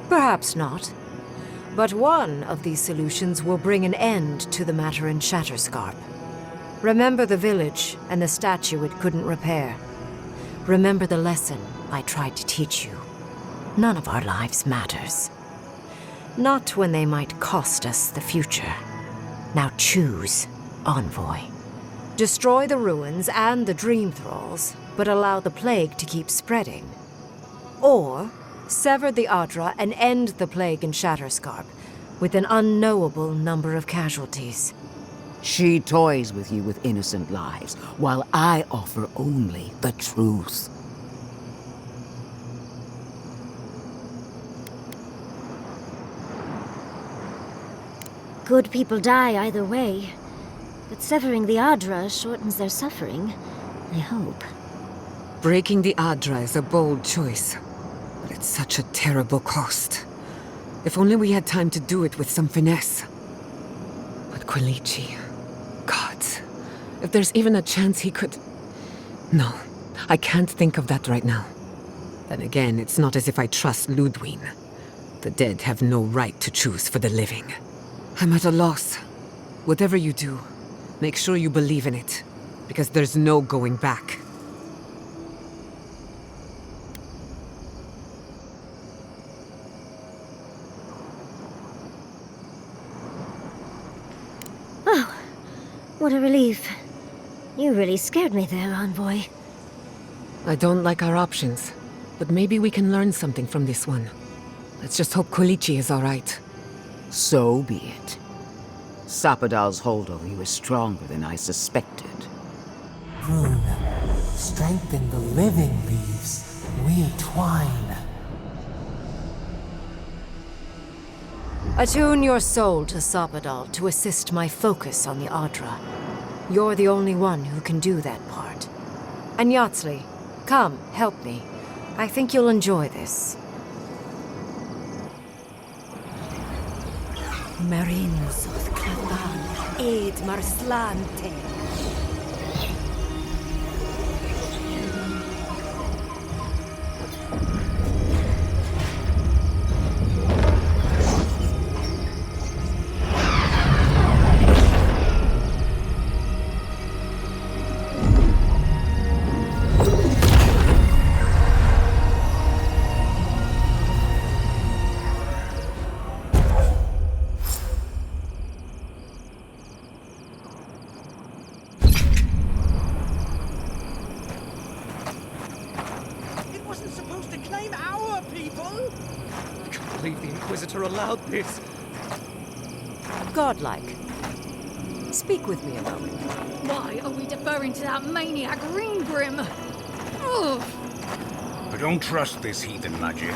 Perhaps not. But one of these solutions will bring an end to the matter in Shatterscarp. Remember the village and the statue it couldn't repair. Remember the lesson I tried to teach you. None of our lives matters. Not when they might cost us the future. Now choose, Envoy. Destroy the ruins and the Dream Thralls, but allow the plague to keep spreading. Or sever the Adra and end the plague in Shatterscarp, with an unknowable number of casualties. She toys with you with innocent lives, while I offer only the truth. Good people die either way, but severing the Adra shortens their suffering, I hope. Breaking the Adra is a bold choice, but it's such a terrible cost. If only we had time to do it with some finesse. But Quilici... gods. If there's even a chance he could... No, I can't think of that right now. Then again, it's not as if I trust Ludwig. The dead have no right to choose for the living. I'm at a loss. Whatever you do, make sure you believe in it, because there's no going back. Oh, what a relief. You really scared me there, Envoy. I don't like our options, but maybe we can learn something from this one. Let's just hope Quilici is all right. So be it. Sapodal's hold over you is stronger than I suspected. Rune, strengthen the living leaves. We twine. Attune your soul to Sapodal to assist my focus on the Adra. You're the only one who can do that part. And Yatsli, come, help me. I think you'll enjoy this. Marins of Clavan, Aid Marslante. Allowed this. Godlike. Speak with me a moment. Why are we deferring to that maniac Ringgrim? Ugh. I don't trust this heathen magic.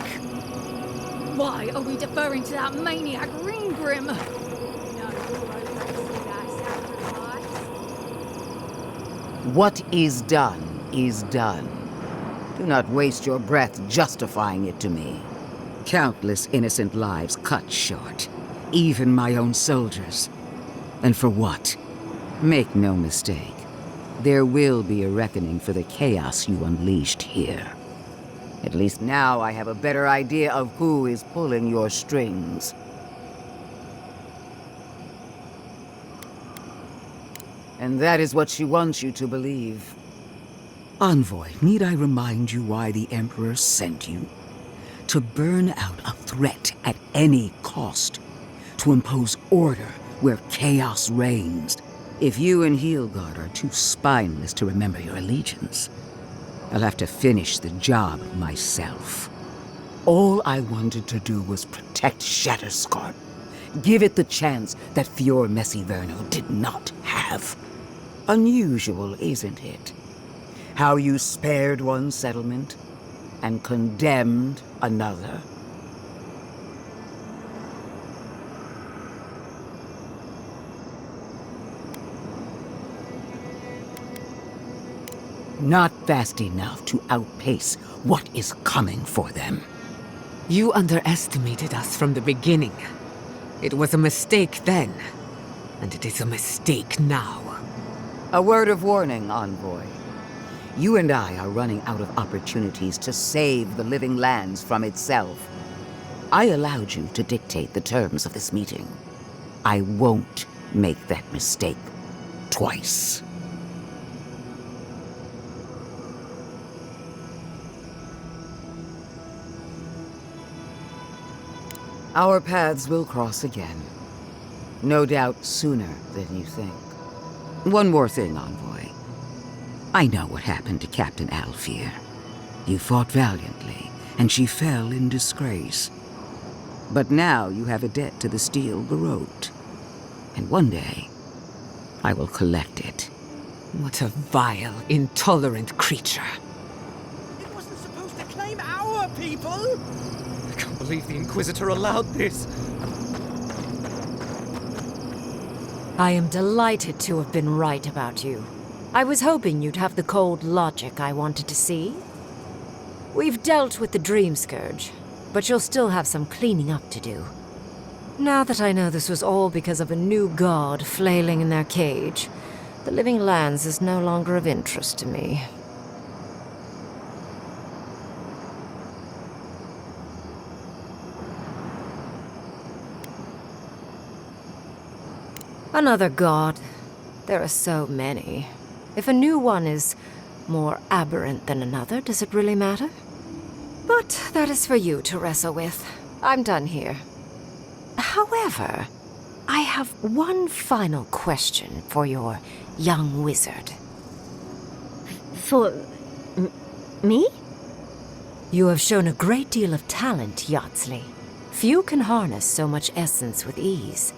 Why are we deferring to that maniac Ringgrim? What is done is done. Do not waste your breath justifying it to me. Countless innocent lives cut short, even my own soldiers. And for what? Make no mistake, there will be a reckoning for the chaos you unleashed here. At least now I have a better idea of who is pulling your strings. And that is what she wants you to believe. Envoy, need I remind you why the Emperor sent you? To burn out a threat at any cost. To impose order where chaos reigns. If you and Heelgard are too spineless to remember your allegiance, I'll have to finish the job myself. All I wanted to do was protect Shatterscarp. Give it the chance that Fior Messiverno did not have. Unusual, isn't it? How you spared one settlement and condemned another. Not fast enough to outpace what is coming for them. You underestimated us from the beginning. It was a mistake then, and it is a mistake now. A word of warning, Envoy. You and I are running out of opportunities to save the living lands from itself. I allowed you to dictate the terms of this meeting. I won't make that mistake twice. Our paths will cross again. No doubt sooner than you think. One more thing, Envoy. I know what happened to Captain Alfear. You fought valiantly, and she fell in disgrace. But now you have a debt to the Steel Garrote. And one day, I will collect it. What a vile, intolerant creature. It wasn't supposed to claim our people! I can't believe the Inquisitor allowed this. I am delighted to have been right about you. I was hoping you'd have the cold logic I wanted to see. We've dealt with the Dream Scourge, but you'll still have some cleaning up to do. Now that I know this was all because of a new god flailing in their cage, the Living Lands is no longer of interest to me. Another god. There are so many. If a new one is more aberrant than another, does it really matter? But that is for you to wrestle with. I'm done here. However, I have one final question for your young wizard. For... me? You have shown a great deal of talent, Yardsley. Few can harness so much essence with ease.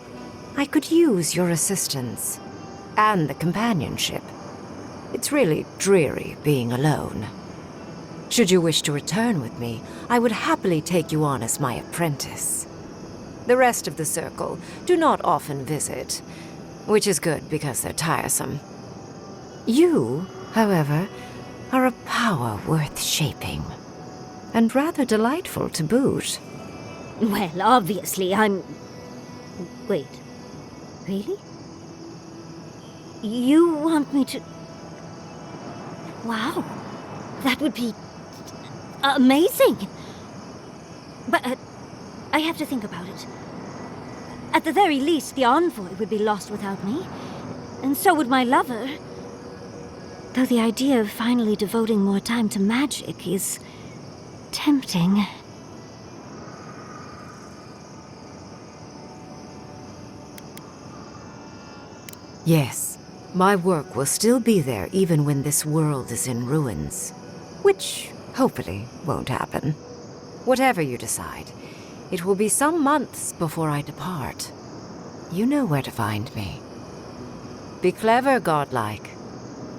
I could use your assistance. And the companionship. It's really dreary being alone. Should you wish to return with me, I would happily take you on as my apprentice. The rest of the circle do not often visit, which is good because they're tiresome. You, however, are a power worth shaping, and rather delightful to boot. Well, obviously I'm... Wait. Really? You want me to... Wow. That would be... amazing! But I have to think about it. At the very least, the Envoy would be lost without me. And so would my lover. Though the idea of finally devoting more time to magic is... tempting. Yes, my work will still be there even when this world is in ruins. Which, hopefully, won't happen. Whatever you decide, it will be some months before I depart. You know where to find me. Be clever, godlike.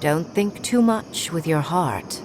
Don't think too much with your heart.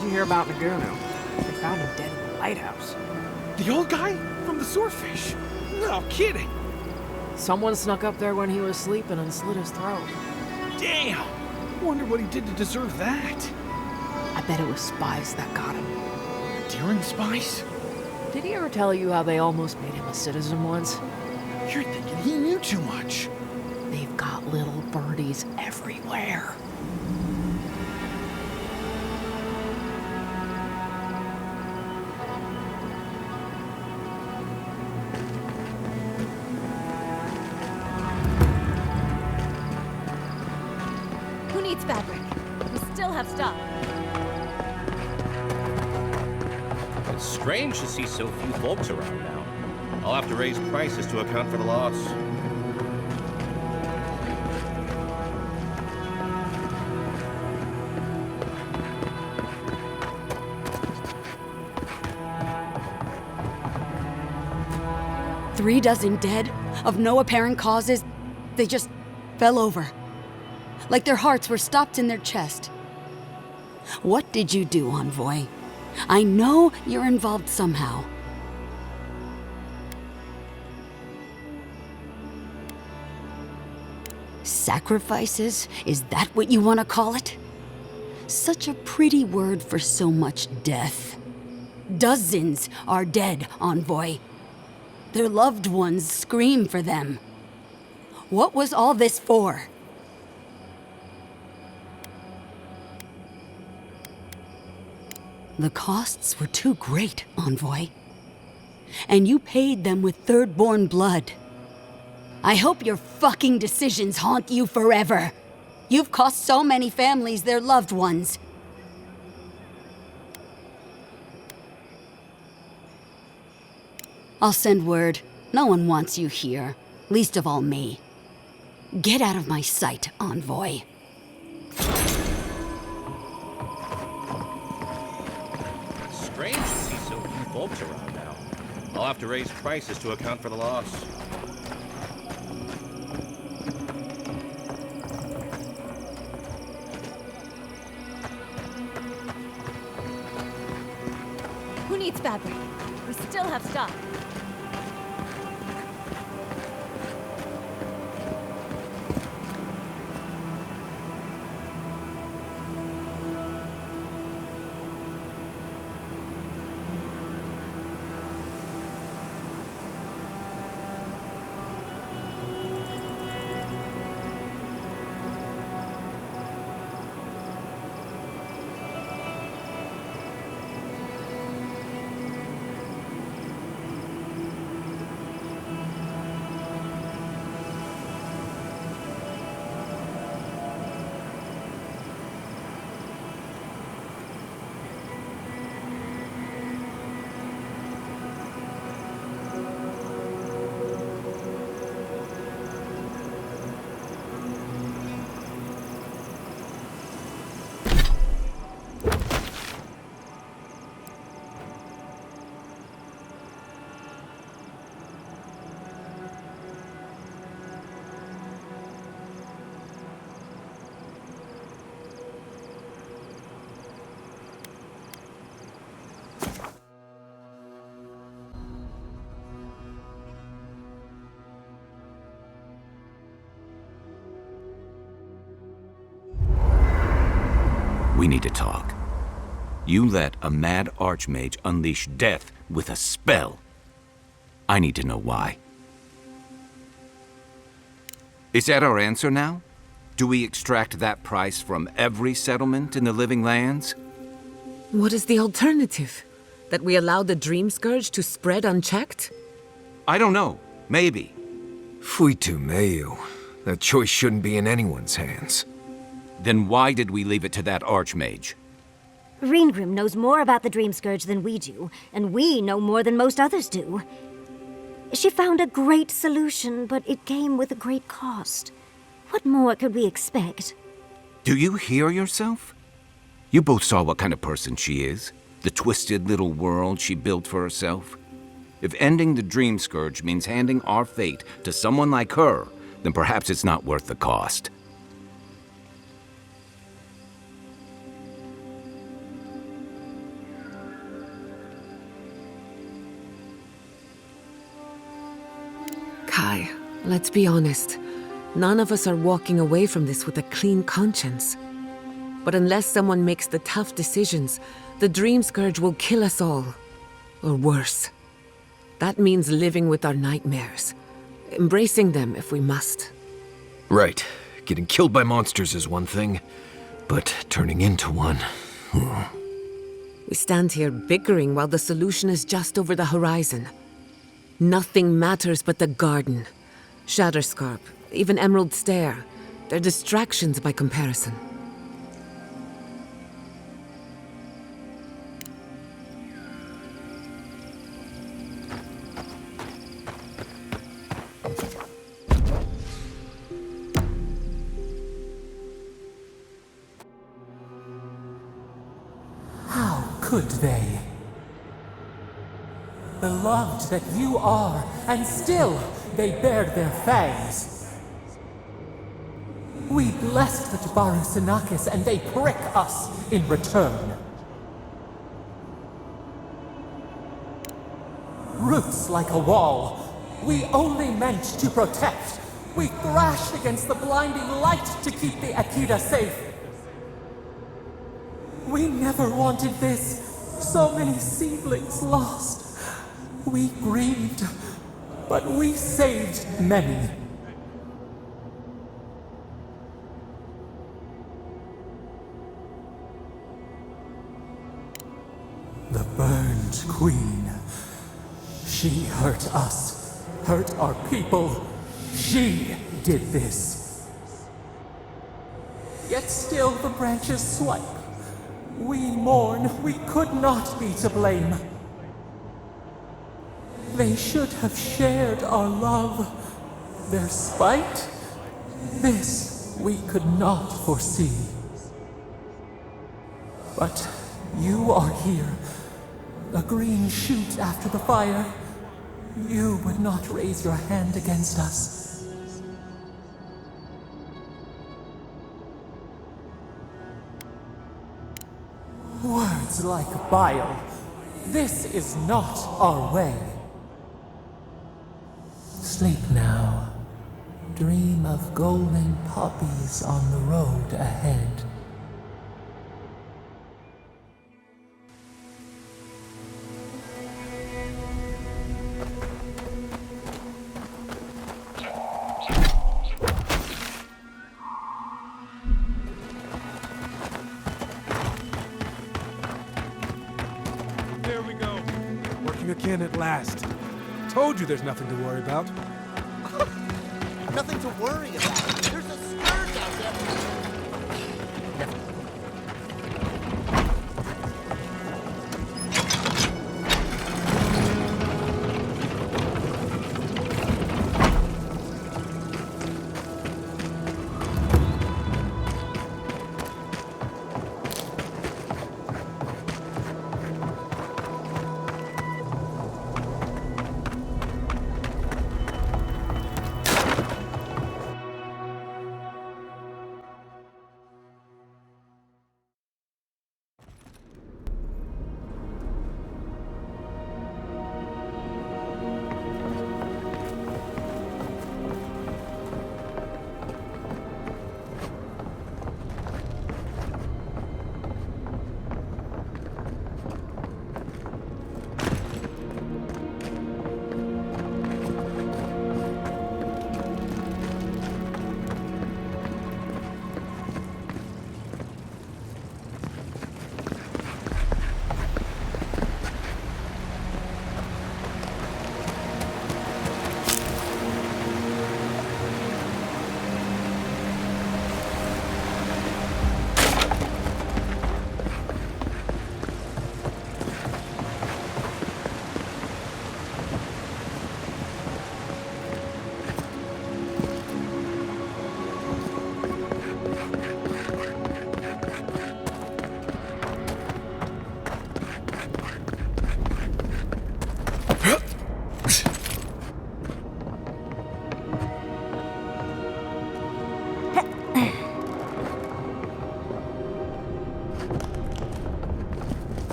Did you hear about Nagunu? They found him dead in the lighthouse. The old guy? From the swordfish? No kidding. Someone snuck up there when he was sleeping and slit his throat. Damn! Wonder what he did to deserve that. I bet it was spies that got him. Daring spies? Did he ever tell you how they almost made him a citizen once? You're thinking he knew too much. They've got little birdies everywhere. Who needs fabric? We still have stock. It's strange to see so few folks around now. I'll have to raise prices to account for the loss. Three dozen dead, of no apparent causes. They just fell over. Like their hearts were stopped in their chest. What did you do, Envoy? I know you're involved somehow. Sacrifices? Is that what you want to call it? Such a pretty word for so much death. Dozens are dead, Envoy. Their loved ones scream for them. What was all this for? The costs were too great, Envoy. And you paid them with third-born blood. I hope your fucking decisions haunt you forever. You've cost so many families their loved ones. I'll send word. No one wants you here, least of all me. Get out of my sight, Envoy. Strange to see so few folks around now. I'll have to raise prices to account for the loss. Who needs fabric? We still have stock. We need to talk. You let a mad archmage unleash death with a spell. I need to know why. Is that our answer now? Do we extract that price from every settlement in the Living Lands? What is the alternative? That we allow the Dream Scourge to spread unchecked? I don't know. Maybe. Fuitu Mayu. That choice shouldn't be in anyone's hands. Then why did we leave it to that archmage? Reengrim knows more about the Dream Scourge than we do, and we know more than most others do. She found a great solution, but it came with a great cost. What more could we expect? Do you hear yourself? You both saw what kind of person she is. The twisted little world she built for herself. If ending the Dream Scourge means handing our fate to someone like her, then perhaps it's not worth the cost. Let's be honest. None of us are walking away from this with a clean conscience. But unless someone makes the tough decisions, the Dream Scourge will kill us all. Or worse. That means living with our nightmares. Embracing them if we must. Right. Getting killed by monsters is one thing, but turning into one... We stand here bickering while the solution is just over the horizon. Nothing matters but the garden. Shatterscarp, even Emerald Stair. They're distractions by comparison. How could they? Beloved that you are, and still they bared their fangs. We blessed the Tabaru and they prick us in return. Roots like a wall, we only meant to protect. We thrashed against the blinding light to keep the Akita safe. We never wanted this. So many seedlings lost. We grieved, but we saved many. The burned queen. She hurt us, hurt our people. She did this. Yet still the branches swipe. We mourn, we could not be to blame. They should have shared our love. Their spite? This we could not foresee. But you are here. A green shoot after the fire. You would not raise your hand against us. Words like bile. This is not our way. Sleep now. Dream of golden poppies on the road ahead. There we go. Working again at last. Told you there's nothing to worry about. Nothing to worry about. There's a scourge out there.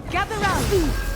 Gather round!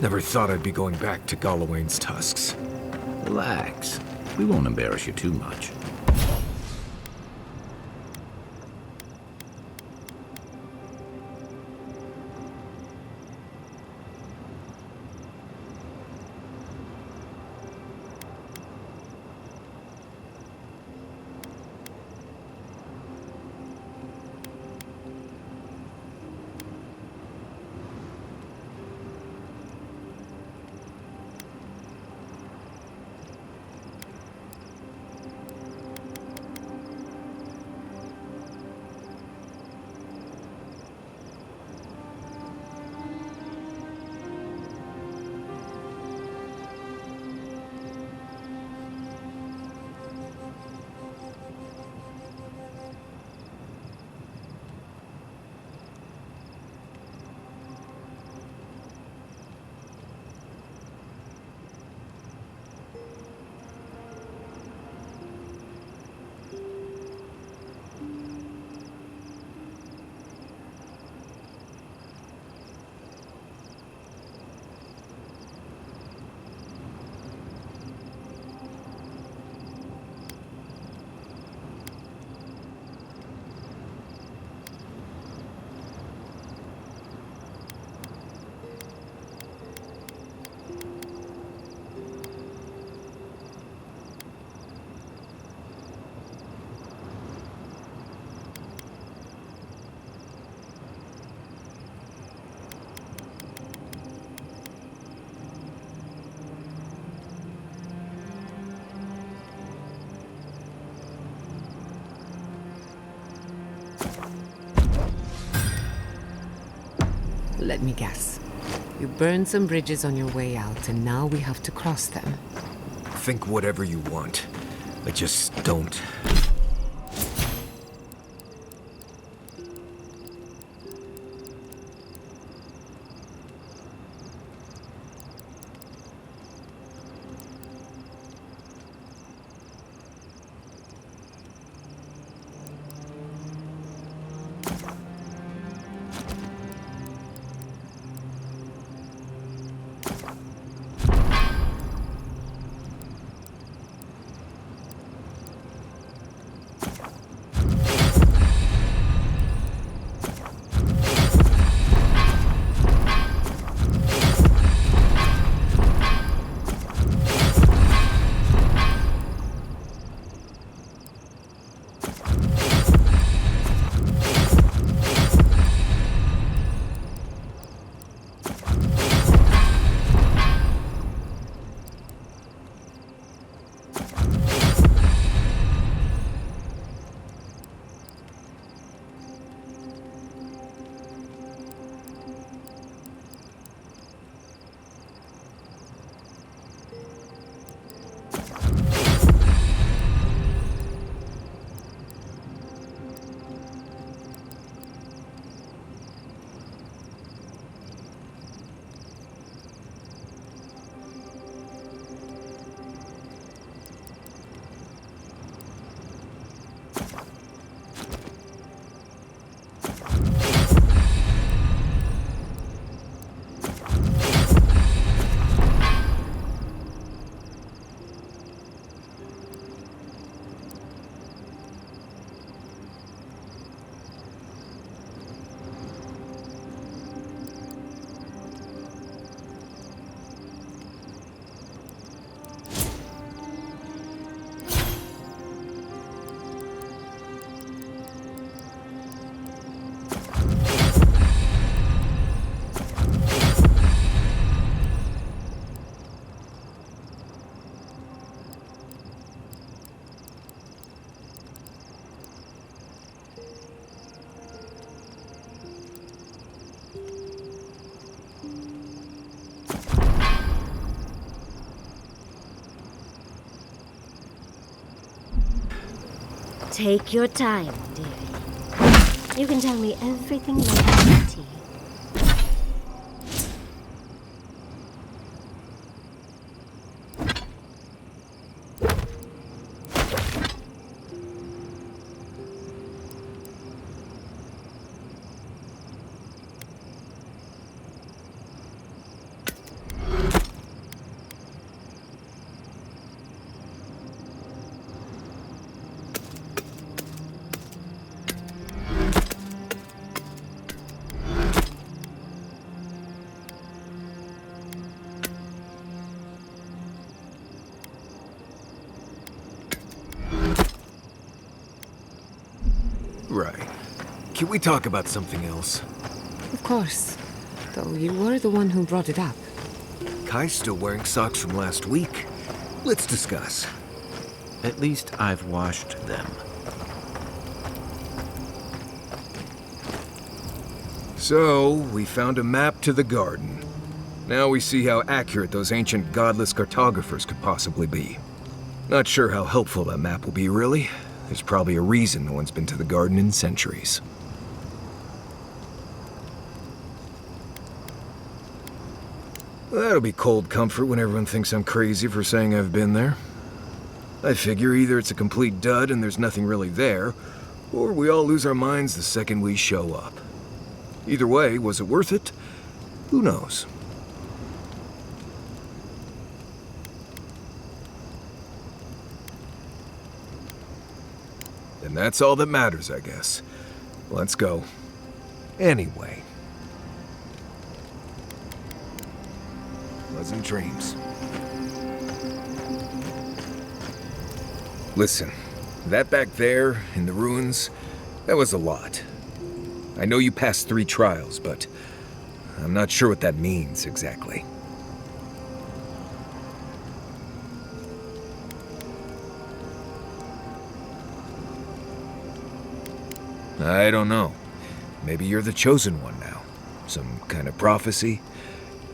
Never thought I'd be going back to Galawain's tusks. Relax. We won't embarrass you too much. Let me guess. You burned some bridges on your way out, and now we have to cross them. Think whatever you want. I just don't. Take your time, dearie. You can tell me everything later at tea. Right. Can we talk about something else? Of course. Though you were the one who brought it up. Kai's still wearing socks from last week. Let's discuss. At least I've washed them. So, we found a map to the garden. Now we see how accurate those ancient godless cartographers could possibly be. Not sure how helpful that map will be, really. There's probably a reason no one's been to the garden in centuries. That'll be cold comfort when everyone thinks I'm crazy for saying I've been there. I figure either it's a complete dud and there's nothing really there, or we all lose our minds the second we show up. Either way, was it worth it? Who knows? And that's all that matters, I guess. Let's go. Anyway. Pleasant dreams. Listen, that back there, in the ruins, that was a lot. I know you passed 3 trials, but I'm not sure what that means exactly. I don't know. Maybe you're the chosen one now. Some kind of prophecy?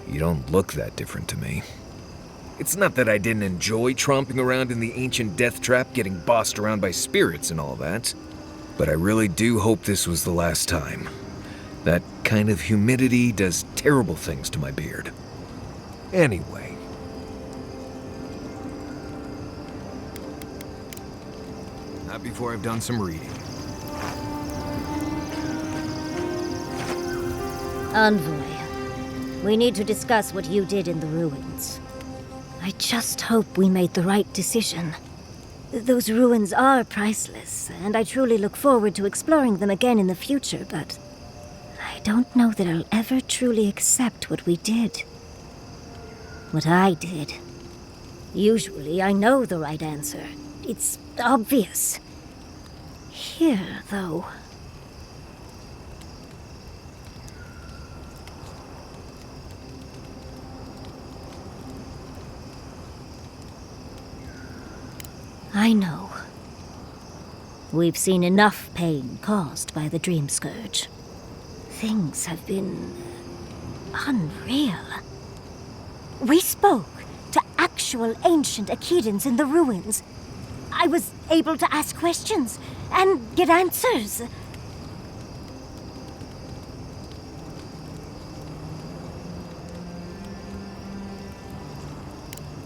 You don't look that different to me. It's not that I didn't enjoy tromping around in the ancient death trap, getting bossed around by spirits and all that. But I really do hope this was the last time. That kind of humidity does terrible things to my beard. Anyway. Not before I've done some reading. Envoy, we need to discuss what you did in the ruins. I just hope we made the right decision. Those ruins are priceless, and I truly look forward to exploring them again in the future, but I don't know that I'll ever truly accept what we did. What I did. Usually I know the right answer. It's obvious. Here, though... I know. We've seen enough pain caused by the Dream Scourge. Things have been... unreal. We spoke to actual ancient Akedans in the ruins. I was able to ask questions and get answers.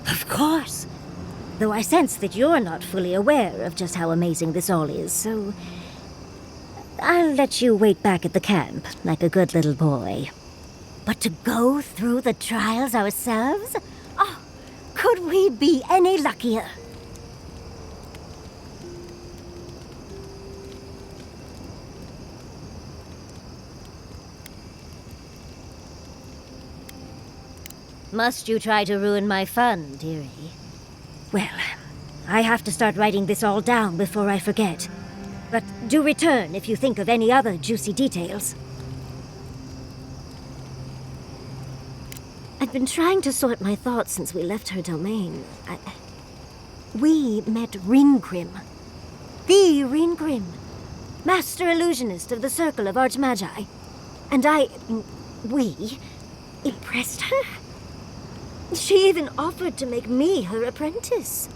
Of course. Though I sense that you're not fully aware of just how amazing this all is, so... I'll let you wait back at the camp, like a good little boy. But to go through the trials ourselves? Oh, could we be any luckier? Must you try to ruin my fun, dearie? Well, I have to start writing this all down before I forget. But do return if you think of any other juicy details. I've been trying to sort my thoughts since we left her domain. We met Ringrim. The Ringrim. Master illusionist of the Circle of Archmagi. And we impressed her. She even offered to make me her apprentice.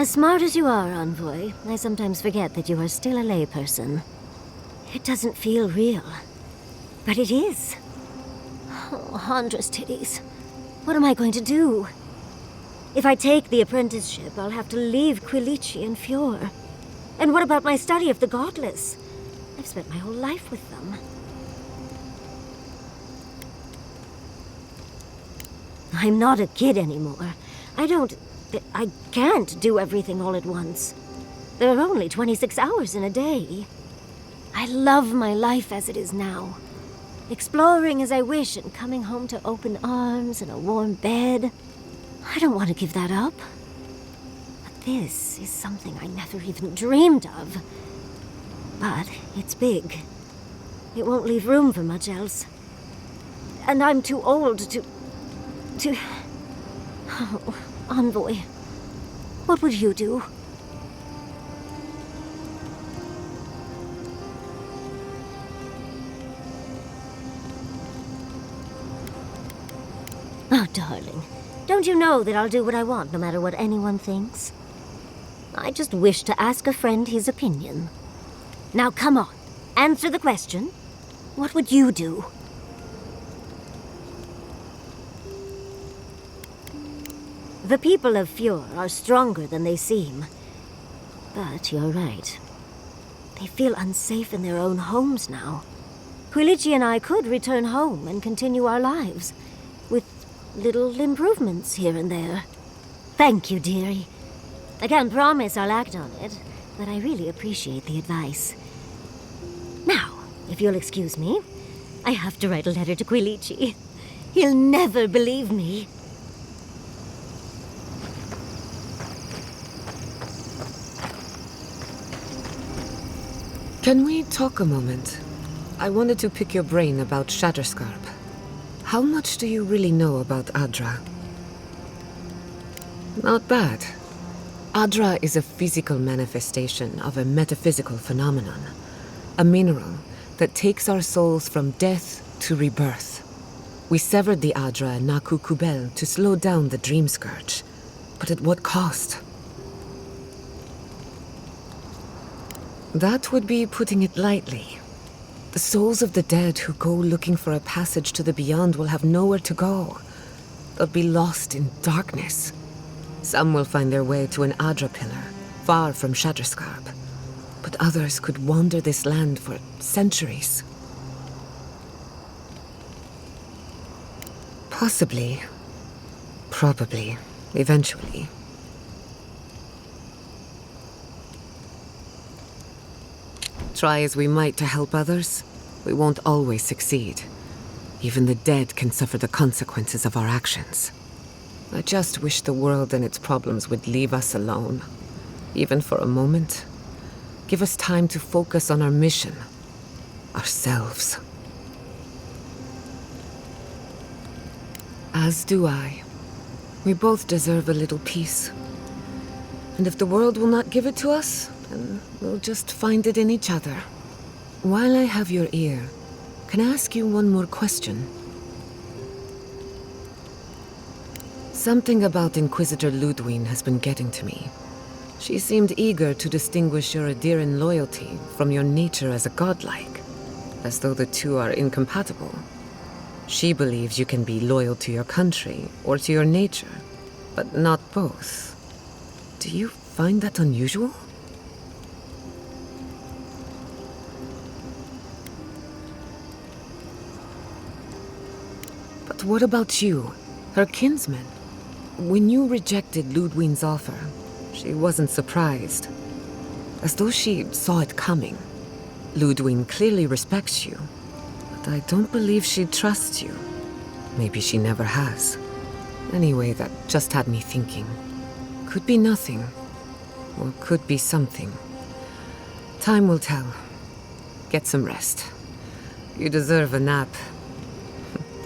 As smart as you are, Envoy, I sometimes forget that you are still a layperson. It doesn't feel real. But it is. Oh, Handra's titties. What am I going to do? If I take the apprenticeship, I'll have to leave Quilici and Fjord. And what about my study of the Godless? I've spent my whole life with them. I'm not a kid anymore. I can't do everything all at once. There are only 26 hours in a day. I love my life as it is now. Exploring as I wish and coming home to open arms and a warm bed. I don't want to give that up. But this is something I never even dreamed of. But it's big. It won't leave room for much else. And I'm too old to... Oh, Envoy, what would you do? Oh, darling, don't you know that I'll do what I want no matter what anyone thinks? I just wish to ask a friend his opinion. Now come on, answer the question. What would you do? The people of Fjord are stronger than they seem. But you're right. They feel unsafe in their own homes now. Quilici and I could return home and continue our lives, with little improvements here and there. Thank you, dearie. I can't promise I'll act on it, but I really appreciate the advice. Now, if you'll excuse me, I have to write a letter to Quilici. He'll never believe me. Can we talk a moment? I wanted to pick your brain about Shatterscarp. How much do you really know about Adra? Not bad. Adra is a physical manifestation of a metaphysical phenomenon. A mineral that takes our souls from death to rebirth. We severed the Adra and Naku Kubel to slow down the Dream Scourge. But at what cost? That would be putting it lightly. The souls of the dead who go looking for a passage to the beyond will have nowhere to go. They'll be lost in darkness. Some will find their way to an Adra pillar, far from Shatterscarp. But others could wander this land for centuries. Possibly. Probably. Eventually. Try as we might to help others, we won't always succeed. Even the dead can suffer the consequences of our actions. I just wish the world and its problems would leave us alone. Even for a moment. Give us time to focus on our mission. Ourselves. As do I. We both deserve a little peace. And if the world will not give it to us, then we'll just find it in each other. While I have your ear, can I ask you one more question? Something about Inquisitor Ludwig has been getting to me. She seemed eager to distinguish your Adiran loyalty from your nature as a godlike, as though the two are incompatible. She believes you can be loyal to your country or to your nature, but not both. Do you find that unusual? But what about you, her kinsman? When you rejected Ludwig's offer, she wasn't surprised. As though she saw it coming. Ludwig clearly respects you, but I don't believe she trusts you. Maybe she never has. Anyway, that just had me thinking. Could be nothing, or could be something. Time will tell. Get some rest. You deserve a nap.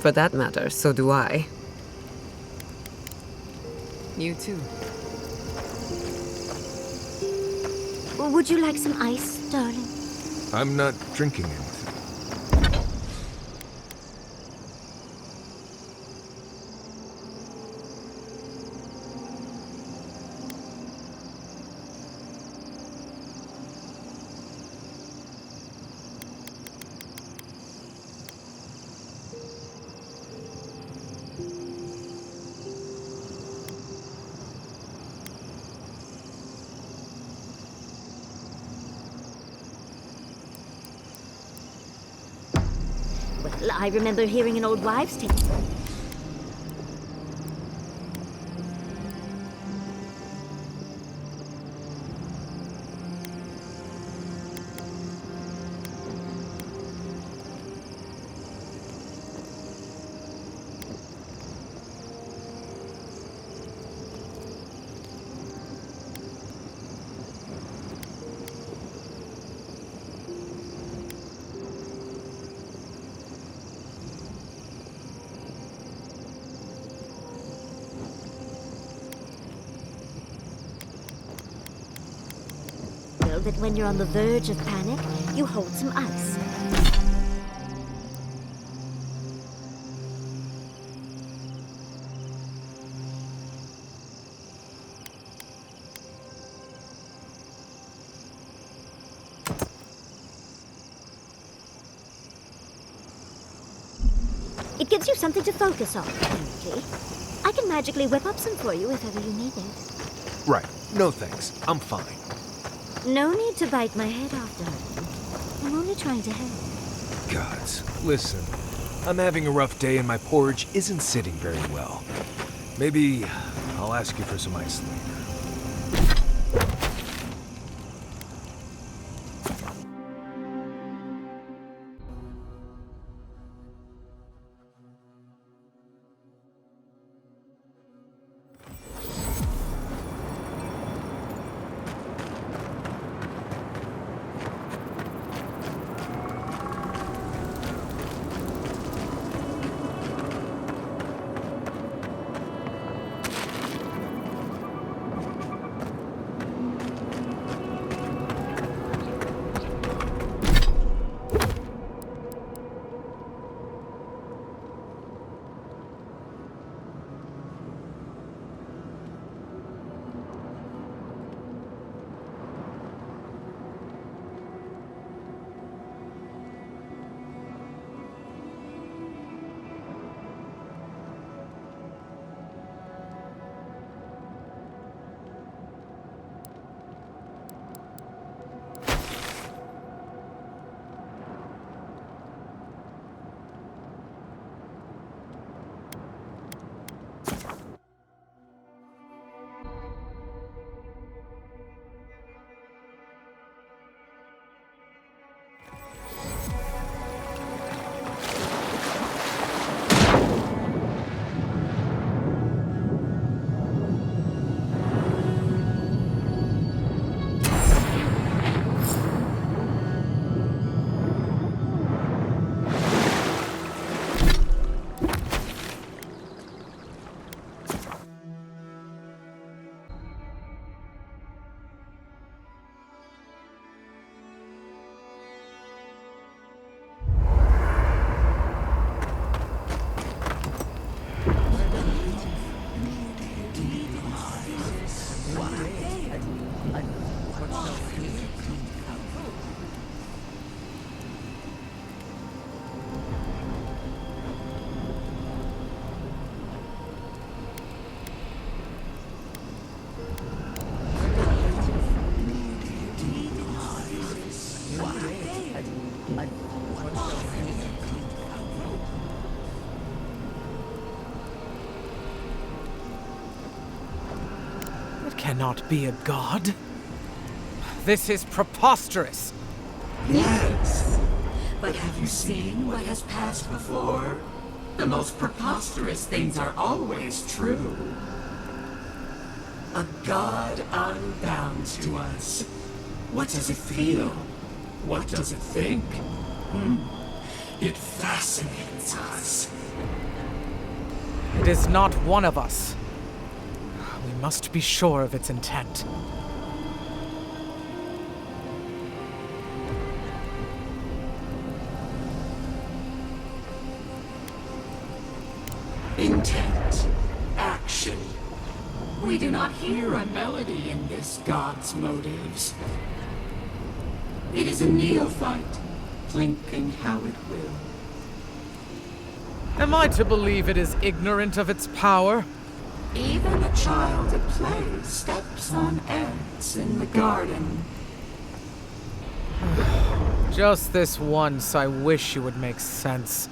For that matter, so do I. You too. Would you like some ice, darling? I'm not drinking anything. I remember hearing an old wives' tale. That when you're on the verge of panic, you hold some ice. It gives you something to focus on, apparently. I can magically whip up some for you if ever you need it. Right. No thanks. I'm fine. No need to bite my head off, darling. I'm only trying to help. Gods, listen. I'm having a rough day and my porridge isn't sitting very well. Maybe I'll ask you for some ice later. Cannot be a god? This is preposterous! Yes, but have you seen what has passed before? The most preposterous things are always true. A god unbound to us. What does it feel? What does it think? It fascinates us. It is not one of us. We must be sure of its intent. Intent. Action. We do not hear a melody in this god's motives. It is a neophyte, thinking how it will. Am I to believe it is ignorant of its power? Even a child at play steps on ants in the garden. Just this once, I wish you would make sense.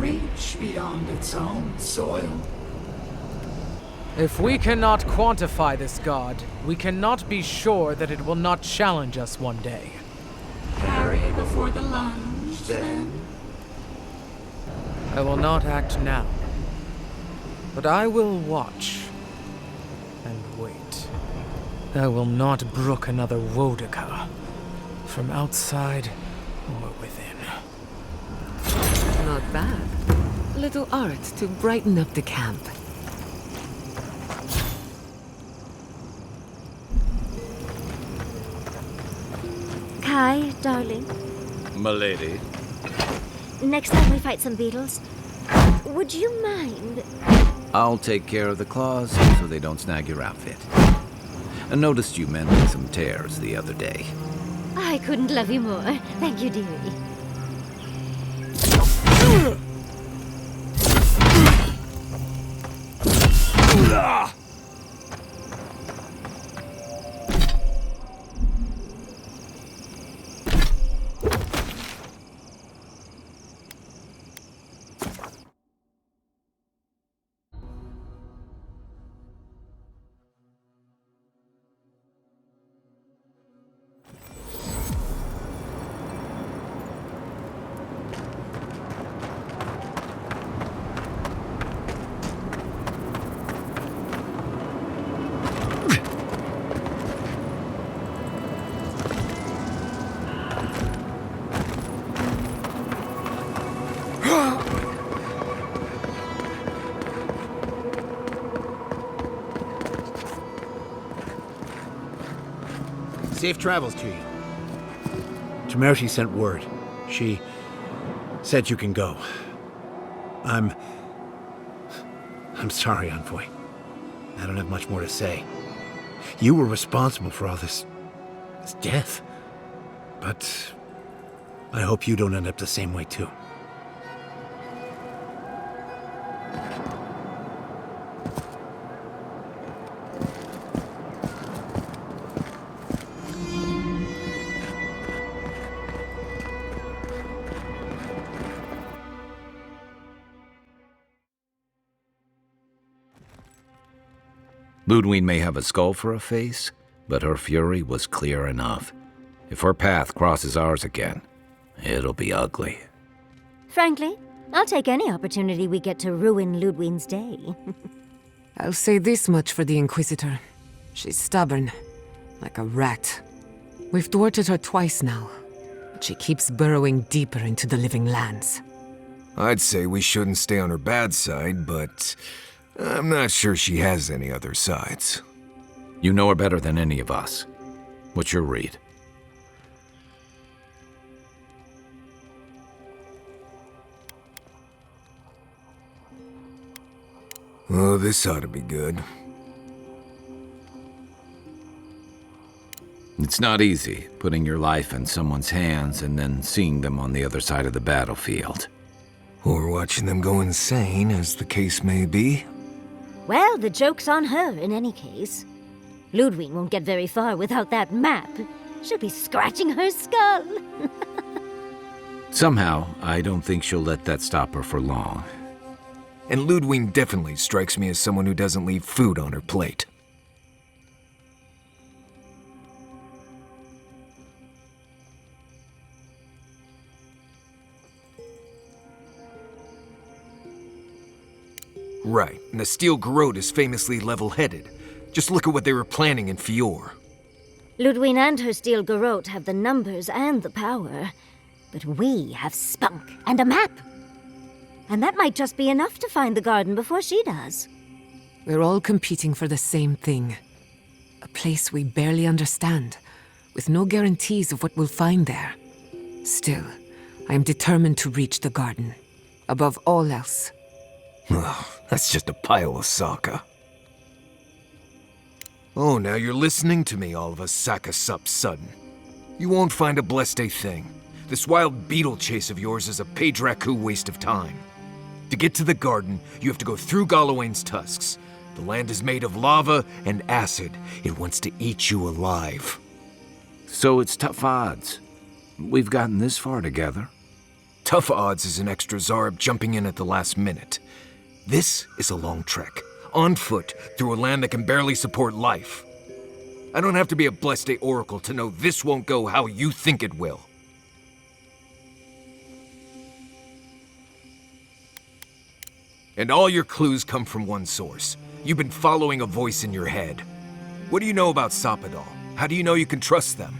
reach beyond its own soil. If we cannot quantify this god, we cannot be sure that it will not challenge us one day. Carry before the lunge, then. I will not act now, but I will watch and wait. I will not brook another Wodaka, from outside or within. Not bad. Little art to brighten up the camp. Kai, darling. Milady. Next time we fight some beetles, would you mind? I'll take care of the claws so they don't snag your outfit. I noticed you mended some tears the other day. I couldn't love you more. Thank you, dearie. Safe travels to you. Temerity sent word. She said you can go. I'm sorry, Envoy. I don't have much more to say. You were responsible for all this death. But I hope you don't end up the same way, too. Ludwig may have a skull for a face, but her fury was clear enough. If her path crosses ours again, it'll be ugly. Frankly, I'll take any opportunity we get to ruin Ludwig's day. I'll say this much for the Inquisitor. She's stubborn, like a rat. We've thwarted her twice now, but she keeps burrowing deeper into the living lands. I'd say we shouldn't stay on her bad side, but I'm not sure she has any other sides. You know her better than any of us. What's your read? Oh, this ought to be good. It's not easy, putting your life in someone's hands and then seeing them on the other side of the battlefield. Or watching them go insane, as the case may be. Well, the joke's on her in any case. Ludwig won't get very far without that map. She'll be scratching her skull. Somehow, I don't think she'll let that stop her for long. And Ludwig definitely strikes me as someone who doesn't leave food on her plate. Right, and the Steel Garrote is famously level-headed. Just look at what they were planning in Fior. Ludwig and her Steel Garrote have the numbers and the power, but we have spunk and a map. And that might just be enough to find the garden before she does. We're all competing for the same thing. A place we barely understand, with no guarantees of what we'll find there. Still, I am determined to reach the garden, above all else. Ugh, that's just a pile of Sokka. Oh, now you're listening to me, all of a Sokka sup sudden. You won't find a blessed a thing. This wild beetle chase of yours is a Page-Raku waste of time. To get to the garden, you have to go through Galawain's tusks. The land is made of lava and acid. It wants to eat you alive. So it's tough odds. We've gotten this far together. tough odds as an extra Zarb jumping in at the last minute. This is a long trek, on foot, through a land that can barely support life. I don't have to be a Blessed Oracle to know this won't go how you think it will. And all your clues come from one source. You've been following a voice in your head. What do you know about Sapadal? How do you know you can trust them?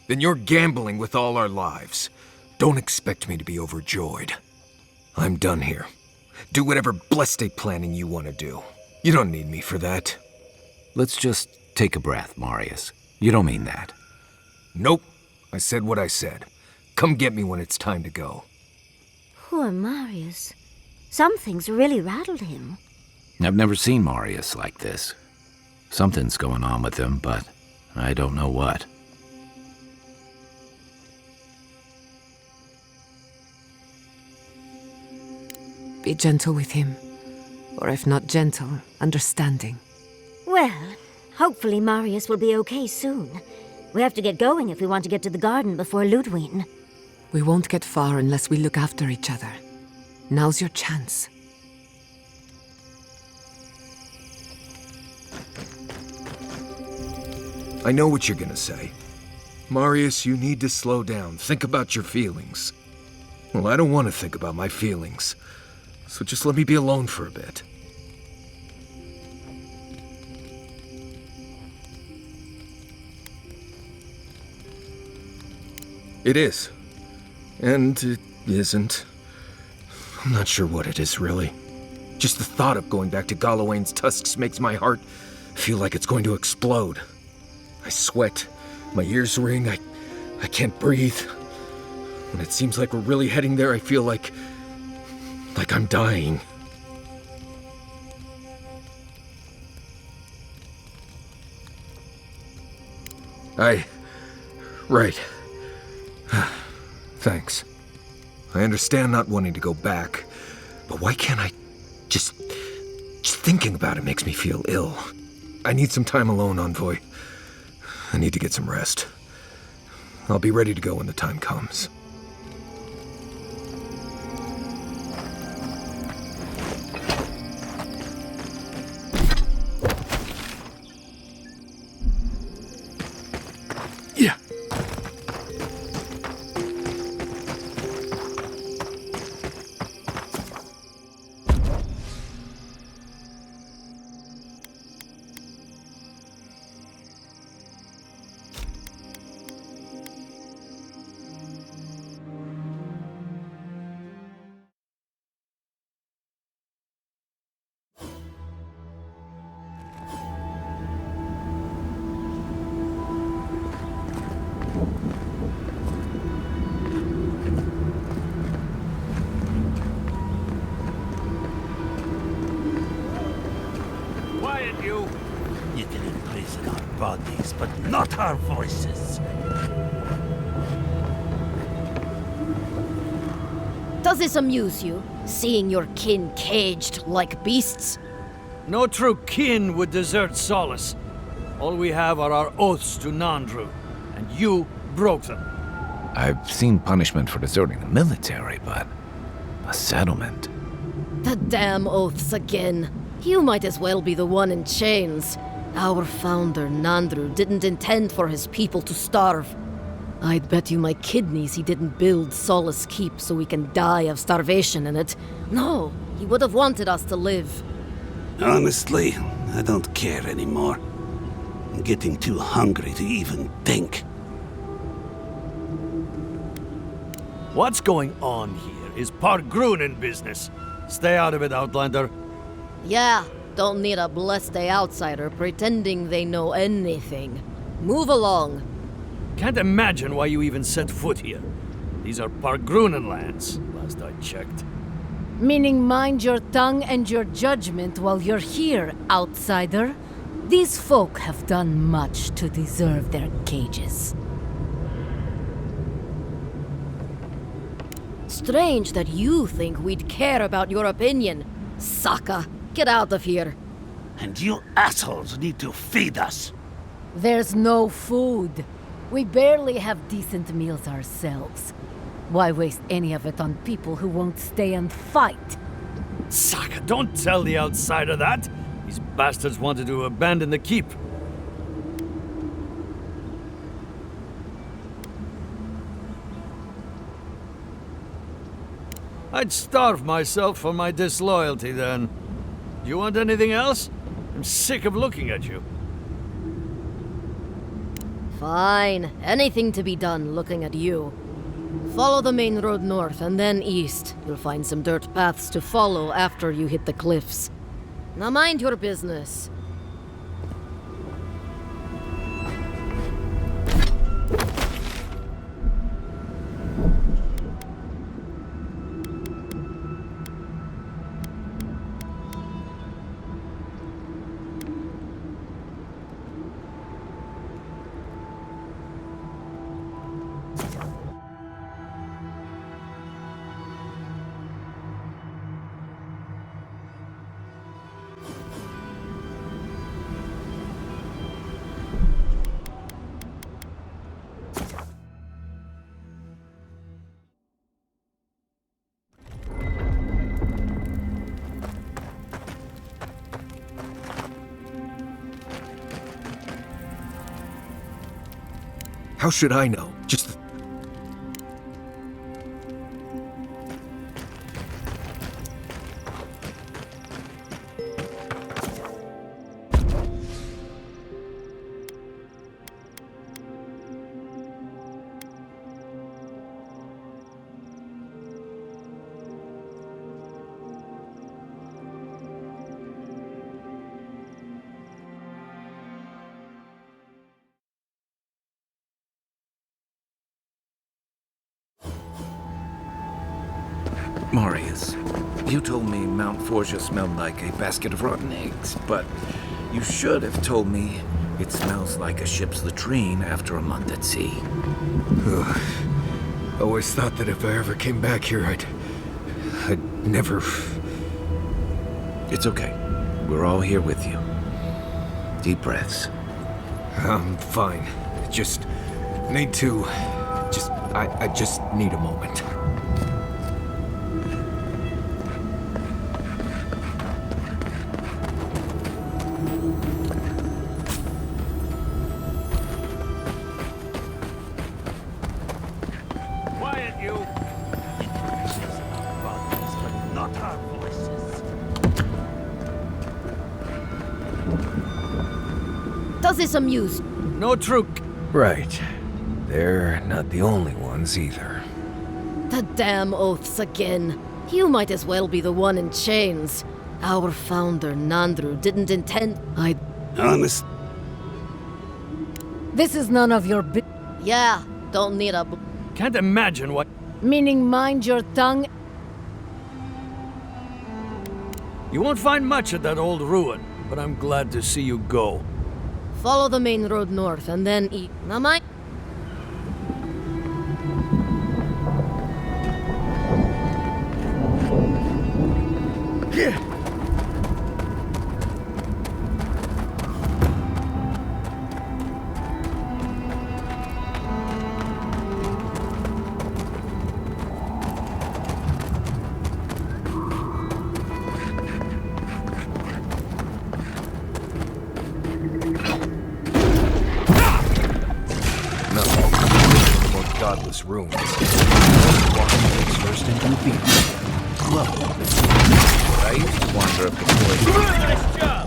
Then you're gambling with all our lives. Don't expect me to be overjoyed. I'm done here. Do whatever Blessed planning you want to do. You don't need me for that. Let's just take a breath, Marius. You don't mean that. Nope. I said what I said. Come get me when it's time to go. Poor Marius. Something's really rattled him. I've never seen Marius like this. Something's going on with him, but I don't know what. Be gentle with him. Or if not gentle, understanding. Well, hopefully Marius will be okay soon. We have to get going if we want to get to the garden before Ludwig. We won't get far unless we look after each other. Now's your chance. I know what you're gonna say. Marius, you need to slow down. Think about your feelings. Well, I don't want to think about my feelings. So just let me be alone for a bit. It is. And it isn't. I'm not sure what it is, really. Just the thought of going back to Galawain's tusks makes my heart feel like it's going to explode. I sweat. My ears ring. I can't breathe. When it seems like we're really heading there, I feel like I'm dying. Right. Thanks. I understand not wanting to go back, but why can't I just thinking about it makes me feel ill. I need some time alone, Envoy. I need to get some rest. I'll be ready to go when the time comes. You can imprison our bodies, but not our voices. Does this amuse you, seeing your kin caged like beasts? No true kin would desert Solace. All we have are our oaths to Nandru, and you broke them. I've seen punishment for deserting the military, but a settlement. The damn oaths again. You might as well be the one in chains. Our founder, Nandru, didn't intend for his people to starve. I'd bet you my kidneys he didn't build Solace Keep so we can die of starvation in it. No, he would have wanted us to live. Honestly, I don't care anymore. I'm getting too hungry to even think. What's going on here is Pargrunen business. Stay out of it, Outlander. Yeah, don't need a blessed outsider pretending they know anything. Move along. Can't imagine why you even set foot here. These are Pargrunen lands, last I checked. Meaning mind your tongue and your judgment while you're here, outsider. These folk have done much to deserve their cages. Strange that you think we'd care about your opinion. Saka, get out of here. And you assholes need to feed us. There's no food. We barely have decent meals ourselves. Why waste any of it on people who won't stay and fight? Saka, don't tell the outsider that! These bastards wanted to abandon the keep. I'd starve myself for my disloyalty then. Do you want anything else? I'm sick of looking at you. Fine. Anything to be done looking at you. Follow the main road north and then east. You'll find some dirt paths to follow after you hit the cliffs. Now mind your business. How should I know? Just... Marius, you told me Mount Forja smelled like a basket of rotten eggs, but you should have told me it smells like a ship's latrine after a month at sea. Ugh. Always thought that if I ever came back here, I'd never... It's okay. We're all here with you. Deep breaths. I'm fine. Just need to... I just need a moment. Does this amuse? No truc. Right. They're not the only ones either. The damn oaths again. You might as well be the one in chains. Our founder, Nandru, didn't intend... Honest. This is none of your Yeah, don't need a... Can't imagine what... Meaning mind your tongue. You won't find much at that old ruin, but I'm glad to see you go. Follow the main road north and then eat. Now mind... Godless ruins. Walking face first into a beam. Love it. I used to wander up the corridor. Nice job!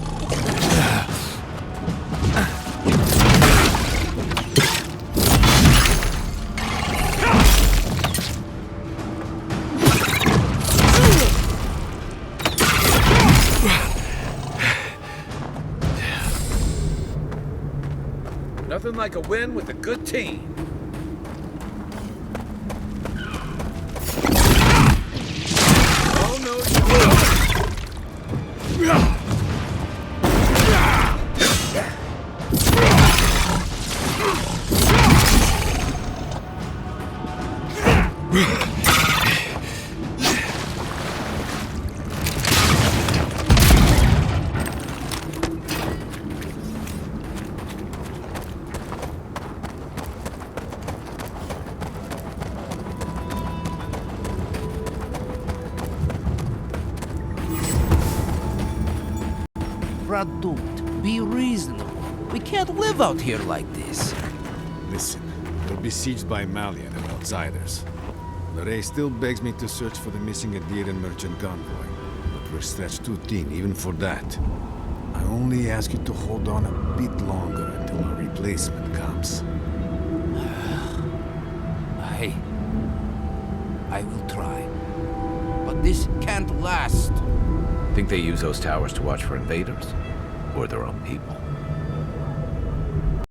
Nothing like a win with a good team. Radut, be reasonable. We can't live out here like this. Listen, we're besieged by Malian and outsiders. Lorraine still begs me to search for the missing Adirian merchant convoy, but we're stretched too thin even for that. I only ask you to hold on a bit longer until our replacement comes. I will try. But this can't last. Think they use those towers to watch for invaders? Or their own people?